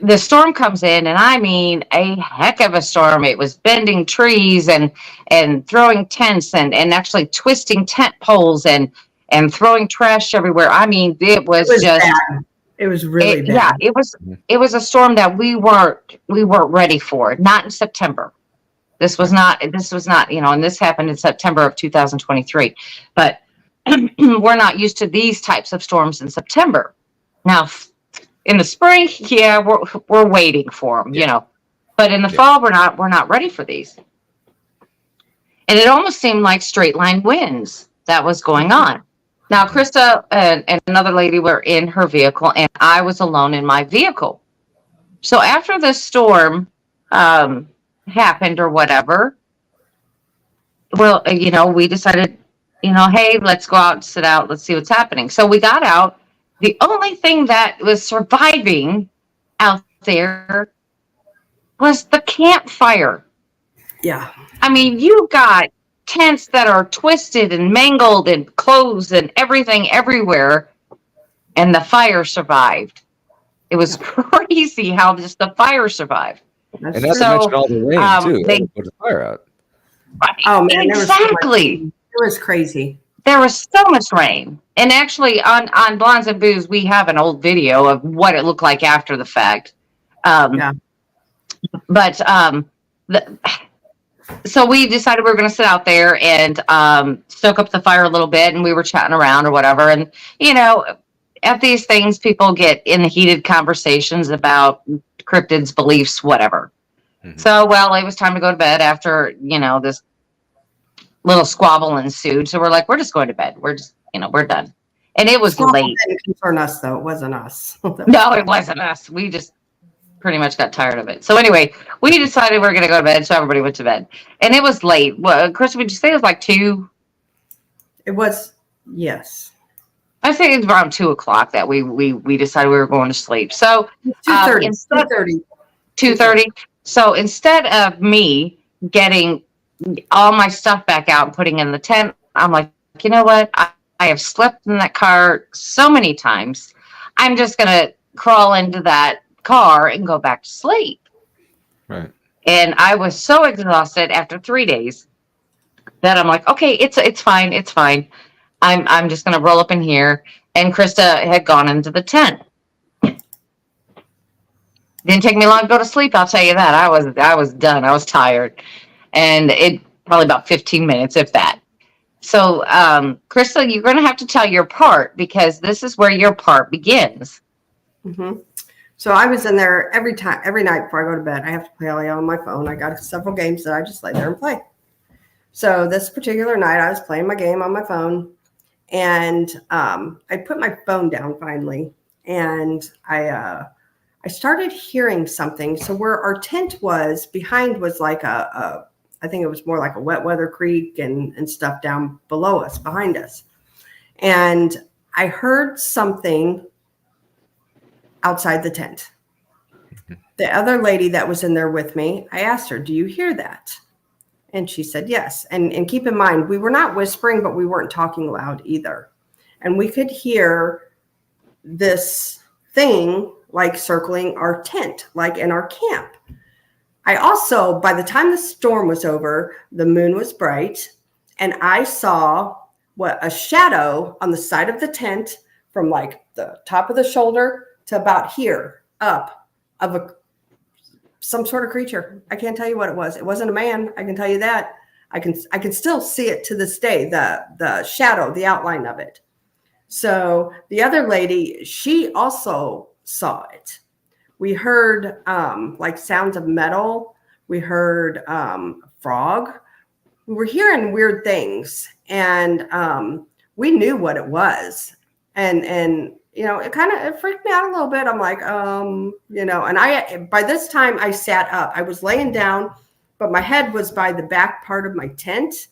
the storm comes in, and I mean, a heck of a storm. It was bending trees and throwing tents and actually twisting tent poles and throwing trash everywhere. I mean, it was just bad. It was really bad. Yeah, it was a storm that we weren't ready for. Not in September. This was not, you know, and this happened in September of 2023. But we're not used to these types of storms in September. Now, in the spring, yeah, we're waiting for them, you know. But in the fall, we're not ready for these. And it almost seemed like straight line winds that was going on. Now, Krista and another lady were in her vehicle, and I was alone in my vehicle. So after the storm happened or whatever, well, you know, we decided, you know, hey, let's go out and sit out. Let's see what's happening. So we got out. The only thing that was surviving out there was the campfire. Yeah. I mean, you've got tents that are twisted and mangled and clothes and everything everywhere, and the fire survived. It was crazy how just the fire survived. And not to mention all the rain too. They put the fire out. Oh man, exactly. It was crazy. There was so much rain. And actually on Blondes and Booze, we have an old video of what it looked like after the fact. Yeah. But so we decided we were going to sit out there and stoke up the fire a little bit, and we were chatting around or whatever. And, you know, at these things, people get in heated conversations about cryptids, beliefs, whatever. Mm-hmm. So, well, it was time to go to bed after, you know, this little squabble ensued. So we're like, we're just going to bed. We're just, you know, we're done. And it was late. Didn't concern us, though. It wasn't us. No, it wasn't us. We just pretty much got tired of it. So anyway, we decided we were going to go to bed. So everybody went to bed. And it was late. Well, Chris, would you say it was like 2? It was, yes. I think it was around 2:00 that we decided we were going to sleep. So 2:30. 2:30. So instead of me getting all my stuff back out and putting in the tent, I'm like, you know what? I have slept in that car so many times. I'm just going to crawl into that car and go back to sleep. Right. And I was so exhausted after 3 days that I'm like, okay, it's fine. It's fine. I'm just going to roll up in here. And Krista had gone into the tent. Didn't take me long to go to sleep. I'll tell you that. I was done. I was tired. And it probably about 15 minutes, if that. So, Krista, you're going to have to tell your part, because this is where your part begins. Mm-hmm. So I was in there every night before I go to bed. I have to play on my phone. I got several games that I just lay there and play. So this particular night, I was playing my game on my phone, and I put my phone down finally, and I started hearing something. So where our tent was, behind was like I think it was more like a wet weather creek and stuff down below us, behind us. And I heard something outside the tent. The other lady that was in there with me, I asked her, do you hear that? And she said, yes. And keep in mind, we were not whispering, but we weren't talking loud either. And we could hear this thing like circling our tent, like in our camp. I also, by the time the storm was over, the moon was bright, and I saw a shadow on the side of the tent from like the top of the shoulder to about here up of some sort of creature. I can't tell you what it was. It wasn't a man. I can tell you that. I can still see it to this day, the shadow, the outline of it. So the other lady, she also saw it. We heard like sounds of metal. We heard frog. We were hearing weird things, and we knew what it was. And you know, it freaked me out a little bit. I'm like, you know, and by this time I sat up. I was laying down, but my head was by the back part of my tent,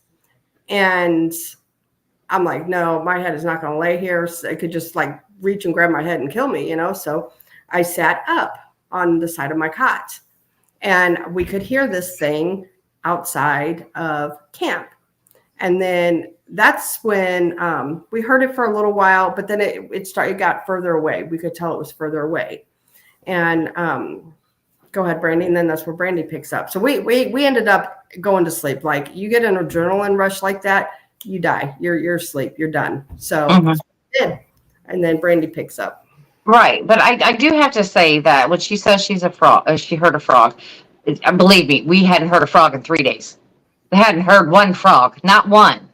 and I'm like, no, my head is not going to lay here. So it could just like reach and grab my head and kill me, you know. So I sat up on the side of my cot, and we could hear this thing outside of camp. And then that's when we heard it for a little while, but then it got further away. We could tell it was further away. And go ahead, Brandy. And then that's where Brandy picks up. So we ended up going to sleep. Like, you get an adrenaline rush like that, you die. You're asleep. You're done. So we did. And then Brandy picks up. Right. But I do have to say that when she says she's a frog, she heard a frog. Believe me, we hadn't heard a frog in 3 days. They hadn't heard one frog, not one,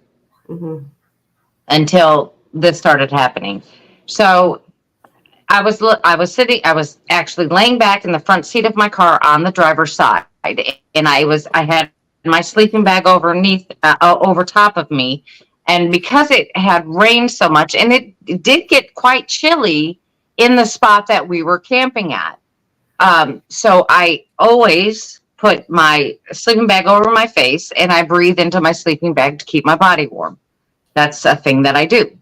until this started happening. So I was actually laying back in the front seat of my car on the driver's side, and I had my sleeping bag over top of me. And because it had rained so much, and it did get quite chilly in the spot that we were camping at. So I always put my sleeping bag over my face, and I breathe into my sleeping bag to keep my body warm. That's a thing that I do.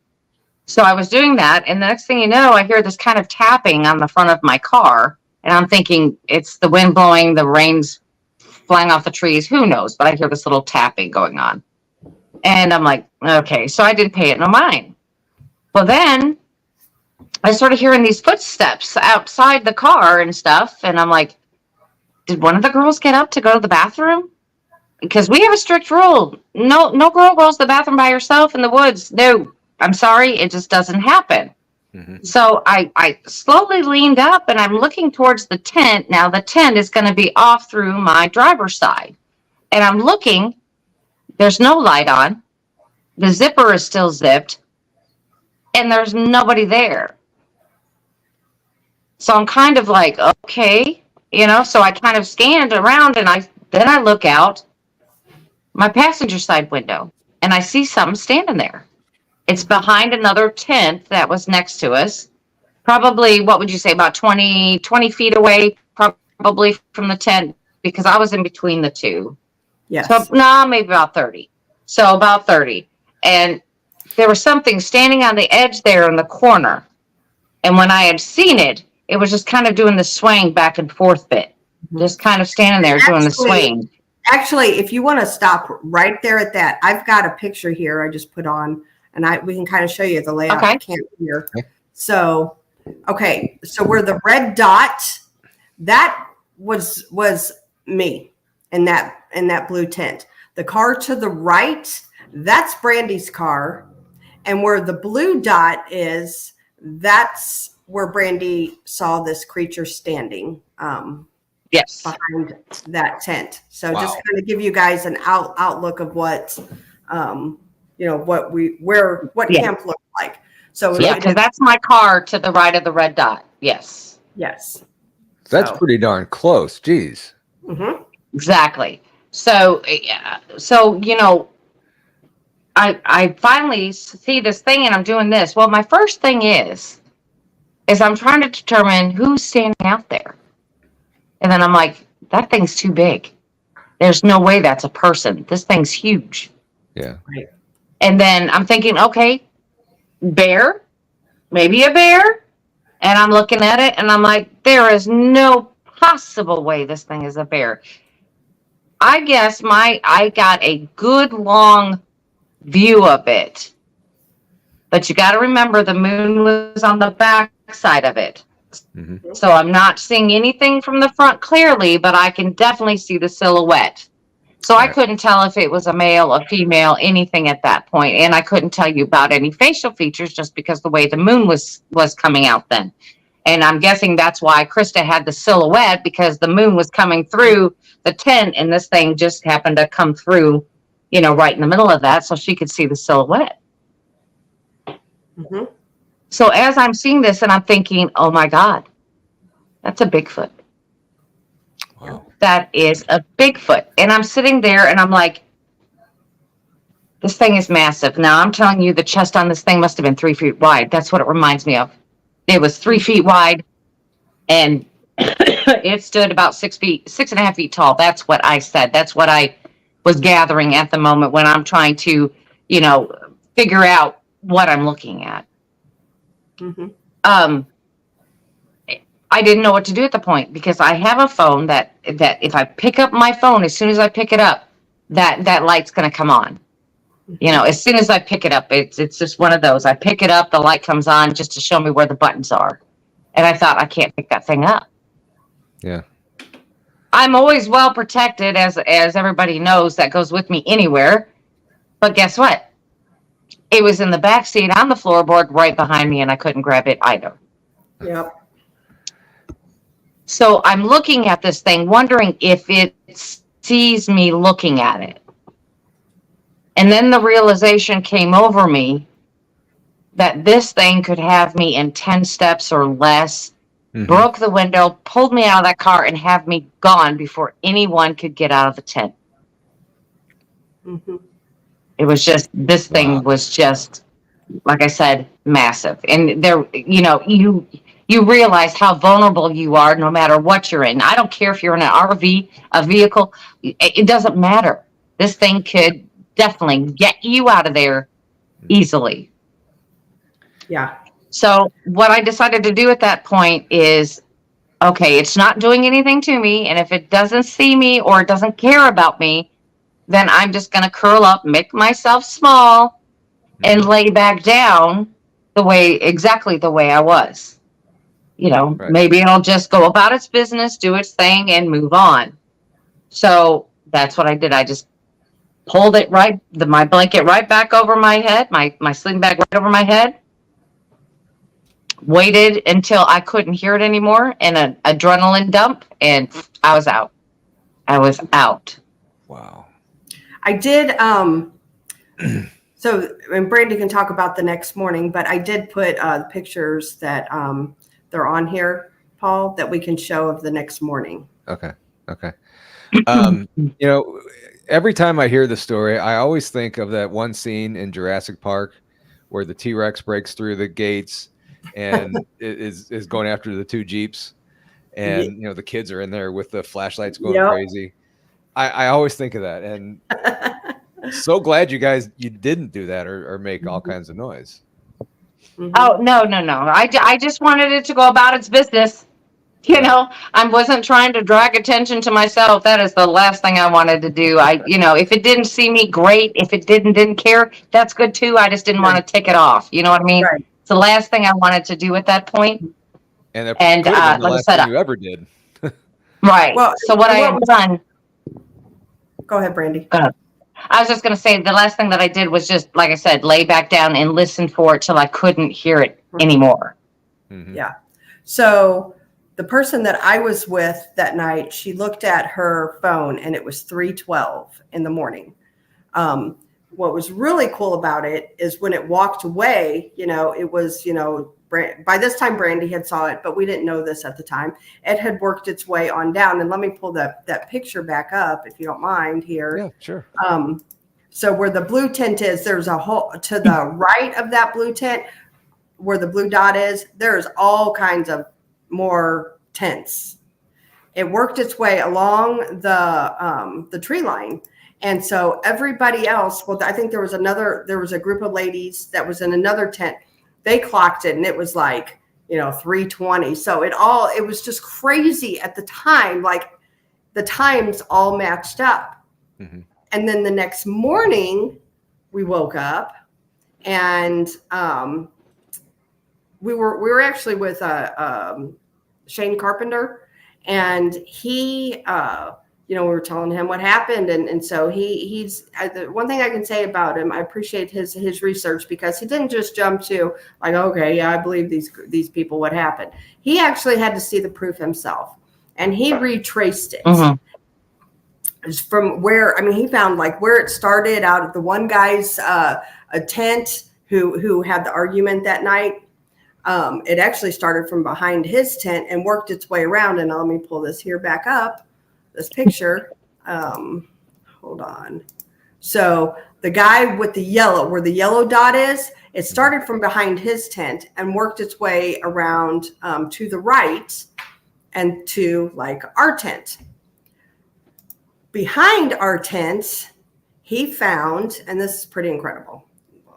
So I was doing that, and the next thing you know, I hear this kind of tapping on the front of my car, and I'm thinking it's the wind blowing, the rain's flying off the trees, who knows, but I hear this little tapping going on. And I'm like, okay, so I didn't pay it no mind. Well, then I started hearing these footsteps outside the car and stuff, and I'm like, did one of the girls get up to go to the bathroom? Because we have a strict rule. No girl goes to the bathroom by herself in the woods. No, I'm sorry. It just doesn't happen. Mhm. So I slowly leaned up and I'm looking towards the tent. Now the tent is going to be off through my driver's side. And I'm looking, there's no light on. The zipper is still zipped and there's nobody there. So I'm kind of like, okay, so I kind of scanned around and then I look out my passenger side window and I see something standing there. It's behind another tent that was next to us. Probably, what would you say, about 20 feet away, probably from the tent, because I was in between the two. Yes. So, no, maybe about 30. So about 30. And there was something standing on the edge there in the corner. And when I had seen it, it was just kind of doing the swing back and forth bit. Just kind of standing there doing the swing. Actually, if you want to stop right there at that, I've got a picture here I just put on, and we can kind of show you the layout. Okay. I can't hear. So, okay, so where the red dot, that was me in that blue tent. The car to the right, that's Brandy's car, and where the blue dot is, that's where Brandy saw this creature standing. Yes. Behind that tent. So Wow. just kind of give you guys an outlook of what, what camp looked like. So Yeah, because that's my car to the right of the red dot. Yes. Yes. That's pretty darn close. Jeez. Mm-hmm. Exactly. So, I finally see this thing and I'm doing this. Well, my first thing is I'm trying to determine who's standing out there. And then I'm like, that thing's too big. There's no way that's a person. This thing's huge. Yeah. Right. And then I'm thinking, okay, bear, maybe a bear. And I'm looking at it and I'm like, there is no possible way this thing is a bear. I guess I got a good long view of it. But you got to remember the moon was on the back side of it. Mm-hmm. So I'm not seeing anything from the front clearly, but I can definitely see the silhouette. So I couldn't tell if it was a male, a female, anything at that point. And I couldn't tell you about any facial features just because the way the moon was coming out then. And I'm guessing that's why Krista had the silhouette, because the moon was coming through the tent and this thing just happened to come through, right in the middle of that so she could see the silhouette. Mm-hmm. So as I'm seeing this and I'm thinking, oh my God, that's a Bigfoot. Wow. That is a Bigfoot. And I'm sitting there and I'm like, this thing is massive. Now I'm telling you, the chest on this thing must have been 3 feet wide. That's what it reminds me of. It was 3 feet wide and it stood about 6.5 feet tall. That's what I said. That's what I was gathering at the moment when I'm trying to, figure out what I'm looking at. Mm-hmm. I didn't know what to do at the point because I have a phone that if I pick up my phone, as soon as I pick it up, that light's going to come on. As soon as I pick it up, it's just one of those. I pick it up, the light comes on just to show me where the buttons are. And I thought, I can't pick that thing up. Yeah. I'm always well protected, as everybody knows, that goes with me anywhere. But guess what? It was in the back seat on the floorboard right behind me, and I couldn't grab it either. Yep. So I'm looking at this thing, wondering if it sees me looking at it. And then the realization came over me that this thing could have me in 10 steps or less, broke the window, pulled me out of that car, and have me gone before anyone could get out of the tent. Mm-hmm. It was just, this thing was just, like I said, massive. And there, you realize how vulnerable you are no matter what you're in. I don't care if you're in an RV, a vehicle, it doesn't matter. This thing could definitely get you out of there easily. Yeah. So what I decided to do at that point is, okay, it's not doing anything to me. And if it doesn't see me or it doesn't care about me, then I'm just going to curl up, make myself small, and lay back down exactly the way I was. Right. maybe it'll just go about its business, do its thing, and move on. So that's what I did. I just pulled it my blanket right back over my head, my sling bag right over my head, waited until I couldn't hear it anymore, and an adrenaline dump, and I was out. I was out. Wow. I did, so, and Brandy can talk about the next morning, but I did put pictures that they're on here, Paul, that we can show of the next morning. Okay. Every time I hear the story, I always think of that one scene in Jurassic Park where the T-Rex breaks through the gates and is going after the two Jeeps, and the kids are in there with the flashlights going crazy. I always think of that, and so glad you didn't do that or make all kinds of noise. Oh, no. I just wanted it to go about its business. I wasn't trying to drag attention to myself. That is the last thing I wanted to do. If it didn't see me, great. If it didn't care, that's good too. I just didn't want to tick it off. You know what I mean? Right. It's the last thing I wanted to do at that point. And it could have been the last thing you ever did. Right. Well, so what I had done. Go ahead, Brandy. I was just going to say the last thing that I did was just, like I said, lay back down and listen for it till I couldn't hear it anymore. Mm-hmm. Yeah. So the person that I was with that night, she looked at her phone and it was 3:12 in the morning. What was really cool about it is when it walked away, it was, by this time Brandy had saw it, but we didn't know this at the time. It had worked its way on down. And let me pull that picture back up, if you don't mind here. Yeah, sure. So where the blue tent is, there's a hole to the right of that blue tent where the blue dot is. There's all kinds of more tents. It worked its way along the tree line. And so everybody else, I think there was a group of ladies that was in another tent. They clocked it and it was like, 3:20. So it was just crazy at the time. Like the times all matched up. Mm-hmm. And then the next morning we woke up and we were actually with Shane Carpenter, and he, we were telling him what happened. And so he's the one thing I can say about him, I appreciate his research, because he didn't just jump to like, okay, yeah, I believe these people, what happened. He actually had to see the proof himself, and he retraced it. Mm-hmm. From where, he found like where it started out of the one guy's a tent who had the argument that night. It actually started from behind his tent and worked its way around. And let me pull this here back up, this picture. Hold on. So the guy with the yellow, where the yellow dot is, it started from behind his tent and worked its way around to the right and to like our tent. Behind our tent, he found, and this is pretty incredible.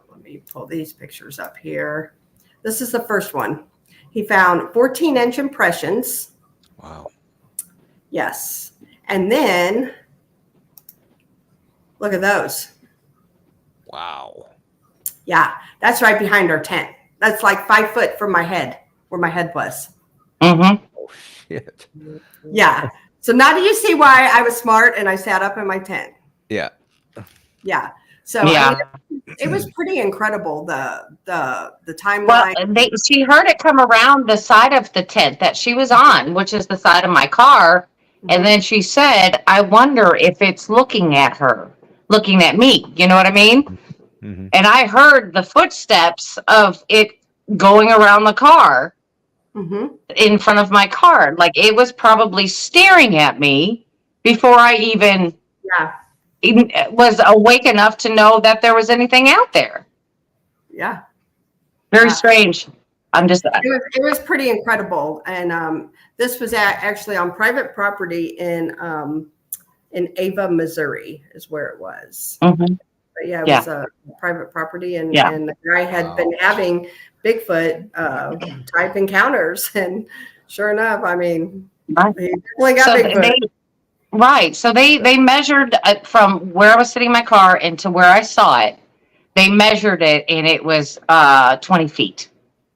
Let me pull these pictures up here. This is the first one. He found 14-inch impressions. Wow. Yes. And then look at those. Wow. Yeah, that's right behind our tent. That's like 5 foot from my head, where my head was. Mm-hmm. Oh, shit. Yeah. So now do you see why I was smart and I sat up in my tent? Yeah. Yeah. So yeah. It was pretty incredible, the timeline. Well, she heard it come around the side of the tent that she was on, which is the side of my car. Mm-hmm. And then she said, I wonder if it's looking at me. You know what I mean? Mm-hmm. And I heard the footsteps of it going around the car. Mm-hmm. In front of my car. Like it was probably staring at me before I even was awake enough to know that there was anything out there. Yeah. Very strange. It was pretty incredible. And this was actually on private property in Ava, Missouri is where it was. Mm-hmm. But it was a private property, and the guy had been having Bigfoot type encounters, and sure enough, he definitely got Bigfoot. So they measured from where I was sitting in my car and to where I saw it. They measured it, and it was 20 feet.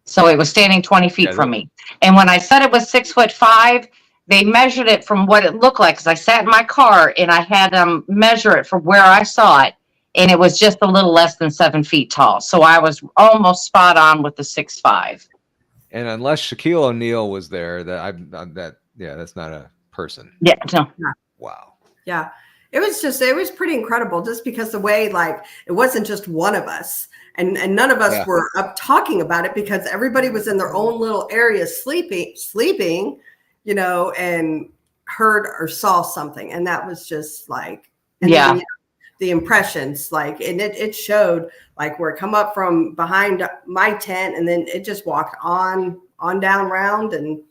So it was standing 20 feet from me. And when I said it was 6'5", they measured it from what it looked like. Cause I sat in my car and I had them measure it from where I saw it. And it was just a little less than 7 feet tall. So I was almost spot on with the 6'5". And unless Shaquille O'Neal was there, that's not a person. Yeah. No. Wow. Yeah. It was pretty incredible just because the way, like, it wasn't just one of us and none of us were up talking about it because everybody was in their own little area sleeping, you know, and heard or saw something. And that was just like, and then, you know, the impressions, like, and it showed like where it come up from behind my tent and then it just walked on down round and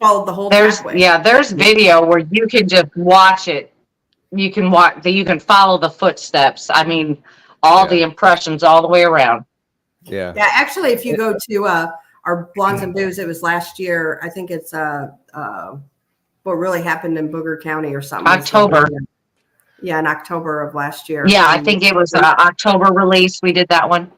followed the whole pathway. There's video where you can just watch it. You can follow the footsteps. I mean, all the impressions all the way around. Yeah. Actually, if you go to our Blondes and Booze, it was last year. I think it's what really happened in Booger County or something. October. Yeah, in October of last year. Yeah, I think it was October release. We did that one.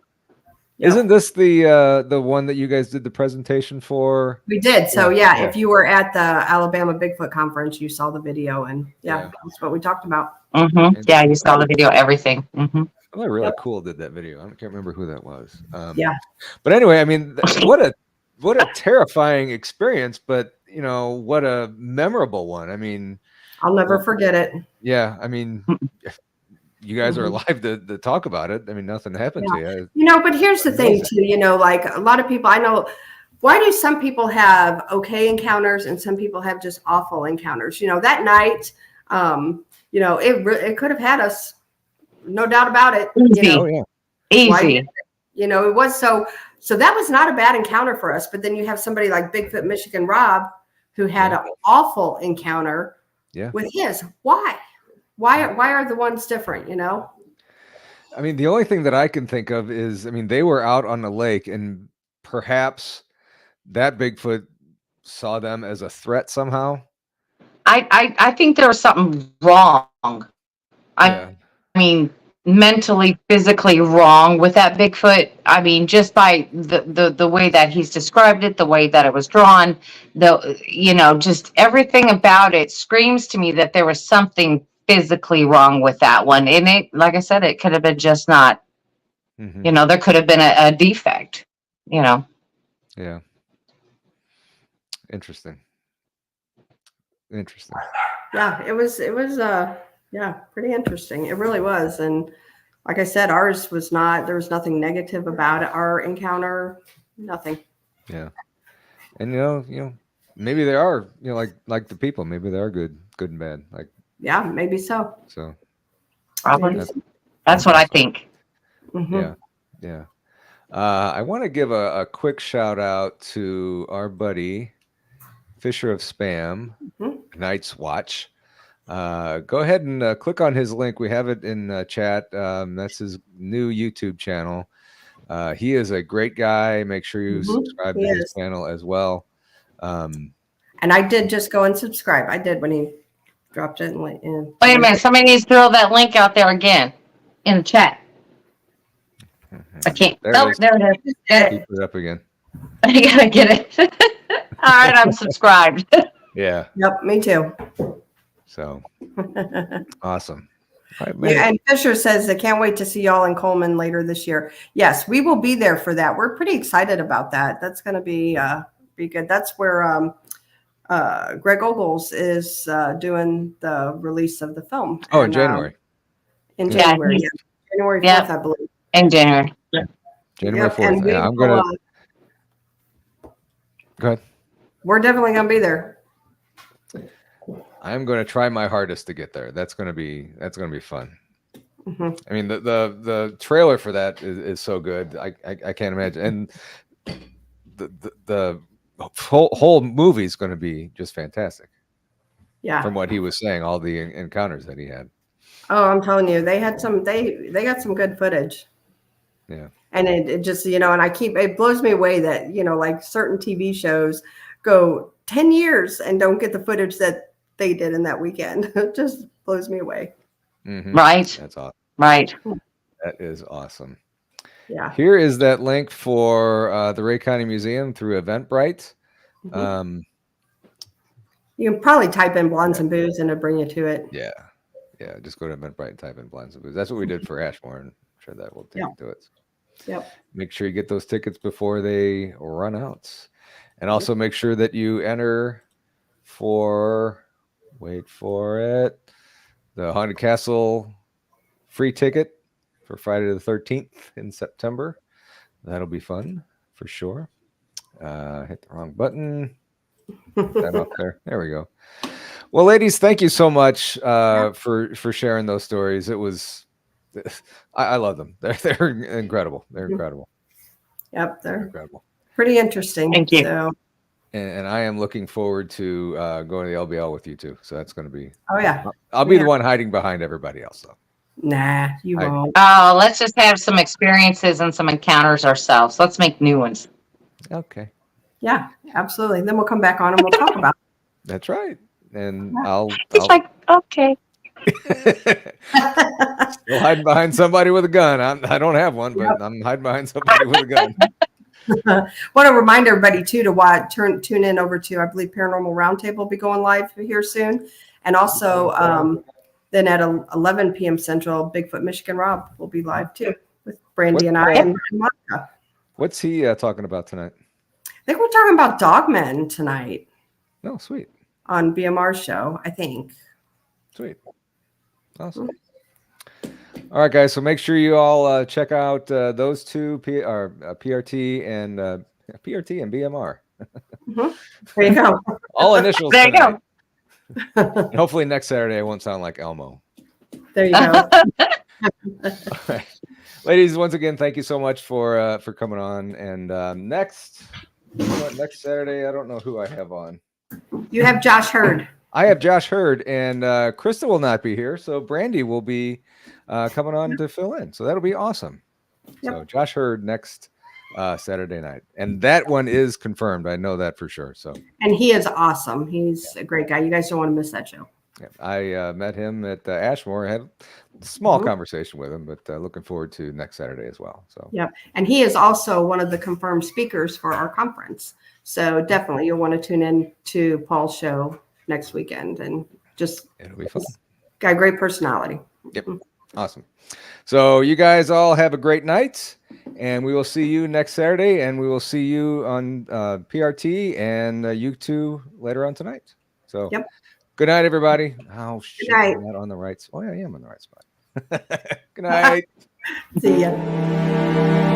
Isn't this the one that you guys did the presentation for? We did. So if you were at the Alabama Bigfoot conference, you saw the video, and that's what we talked about. Mm-hmm. Yeah, you saw the video, everything. Mm-hmm. Oh, really cool did that video. I can't remember who that was. But anyway, I mean, what a terrifying experience, but you know, what a memorable one. I mean, I'll never forget it. Yeah, I mean, you guys are alive to talk about it. I mean, nothing happened to you. You know, but here's the thing too, you know, like a lot of people I know, why do some people have okay encounters and some people have just awful encounters? You know, that night, you know, it could have had us, no doubt about it. Easy. You know, Easy. You know, it was so that was not a bad encounter for us. But then you have somebody like Bigfoot Michigan Rob who had an awful encounter with his. Why are the ones different, you know? I mean, the only thing that I can think of is, I mean, they were out on the lake and perhaps that Bigfoot saw them as a threat somehow. I think there was something wrong. I mean, mentally, physically wrong with that Bigfoot. I mean, just by the way that he's described it, the way that it was drawn, you know, just everything about it screams to me that there was something physically wrong with that one. And it, like I said, it could have been just not, you know, there could have been a defect, you know. Yeah. Interesting. Yeah, it was pretty interesting. It really was. And like I said, ours was not, there was nothing negative about it. Our encounter, nothing. Yeah. And you know, maybe they are, you know, like the people, maybe they are good and bad. Like, yeah, maybe so. So probably that's what I think. Yeah. I want to give a quick shout out to our buddy Fisher of Spam, Night's Watch. Go ahead and click on his link. We have it in chat. That's his new YouTube channel. He is a great guy. Make sure you subscribe to his channel as well. And I did just go and subscribe. I did when he dropped it. Wait a minute. Somebody needs to throw that link out there again in the chat. I can't. There it is. Keep it up again. I gotta get it. All right, I'm subscribed. Yeah. Yep, me too. So awesome. Right, and Fisher says they can't wait to see y'all in Coleman later this year. Yes, we will be there for that. We're pretty excited about that. That's going to be good. That's where Greg Ogles is doing the release of the film. Oh, in January. In January, January 4th, I believe. In January. Yeah. January 4th. Yeah, I'm gonna. Go ahead. We're definitely gonna be there. I'm going to try my hardest to get there. That's going to be fun. I mean, the trailer for that is so good. I can't imagine. And the whole movie is going to be just fantastic. Yeah. From what he was saying, all the encounters that he had. Oh, I'm telling you, they got some good footage. Yeah. And it just, you know, and it blows me away that, you know, like certain TV shows go 10 years and don't get the footage that they did in that weekend. It just blows me away. Right. That's awesome. Right. That is awesome. Yeah. Here is that link for the Ray County Museum through Eventbrite. Mhm. You can probably type in Blondes and Booze and it'll bring you to it. Yeah. Just go to Eventbrite and type in Blinds and Booze. That's what we did for Ashmore, and I'm sure that will take you to it. Yep. Make sure you get those tickets before they run out, and also make sure that you enter for, wait for it, the Haunted Castle free ticket for Friday the 13th in September. That'll be fun for sure. Hit the wrong button. Put that up there. There we go. Well, ladies, thank you so much for sharing those stories. It was, I love them. They're incredible. They're incredible. Yep, they're incredible. pretty interesting. Thank you. So, And I am looking forward to going to the LBL with you too. So that's going to be. oh yeah, I'll be the one hiding behind everybody else, though. nah, you won't. Oh, let's just have some experiences and some encounters ourselves. Let's make new ones. Okay. Yeah, absolutely. Then we'll come back on and we'll talk about it. That's right. And It's like, okay. Still hiding behind somebody with a gun. I don't have one, but I'm hiding behind somebody with a gun. Want to remind everybody too to tune in over to, I believe, Paranormal Roundtable will be going live here soon, and also then at 11 p.m. Central, Bigfoot Michigan Rob will be live too with Brandy and I and Monica. What's he talking about tonight? I think we're talking about dogmen tonight. Oh, sweet. On BMR's show, I think. Sweet. Awesome. All right, guys. So make sure you all check out those two, PRT and BMR. There you go. All initials. There you go. And hopefully next Saturday I won't sound like Elmo. There you go. All right. Ladies, once again, thank you so much for coming on. And next Saturday, I don't know who I have on. You have Josh Hurd. I have Josh Hurd, and Krista will not be here, so Brandy will be coming on to fill in. So that'll be awesome. Yep. So Josh Hurd next Saturday night, and that one is confirmed. I know that for sure. So, and he is awesome. He's a great guy. You guys don't want to miss that show. yeah, I met him at Ashmore. I had a small conversation with him, but looking forward to next Saturday as well. So, yep, and he is also one of the confirmed speakers for our conference. So definitely, you'll want to tune in to Paul's show next weekend, and just it'll be fun. Got a great personality. Yep, awesome. So you guys all have a great night, and we will see you next Saturday, and we will see you on PRT and you two later on tonight. So, good night, everybody. Oh shit, I'm not on the right. Oh, yeah, I am on the right spot. Good night. See ya.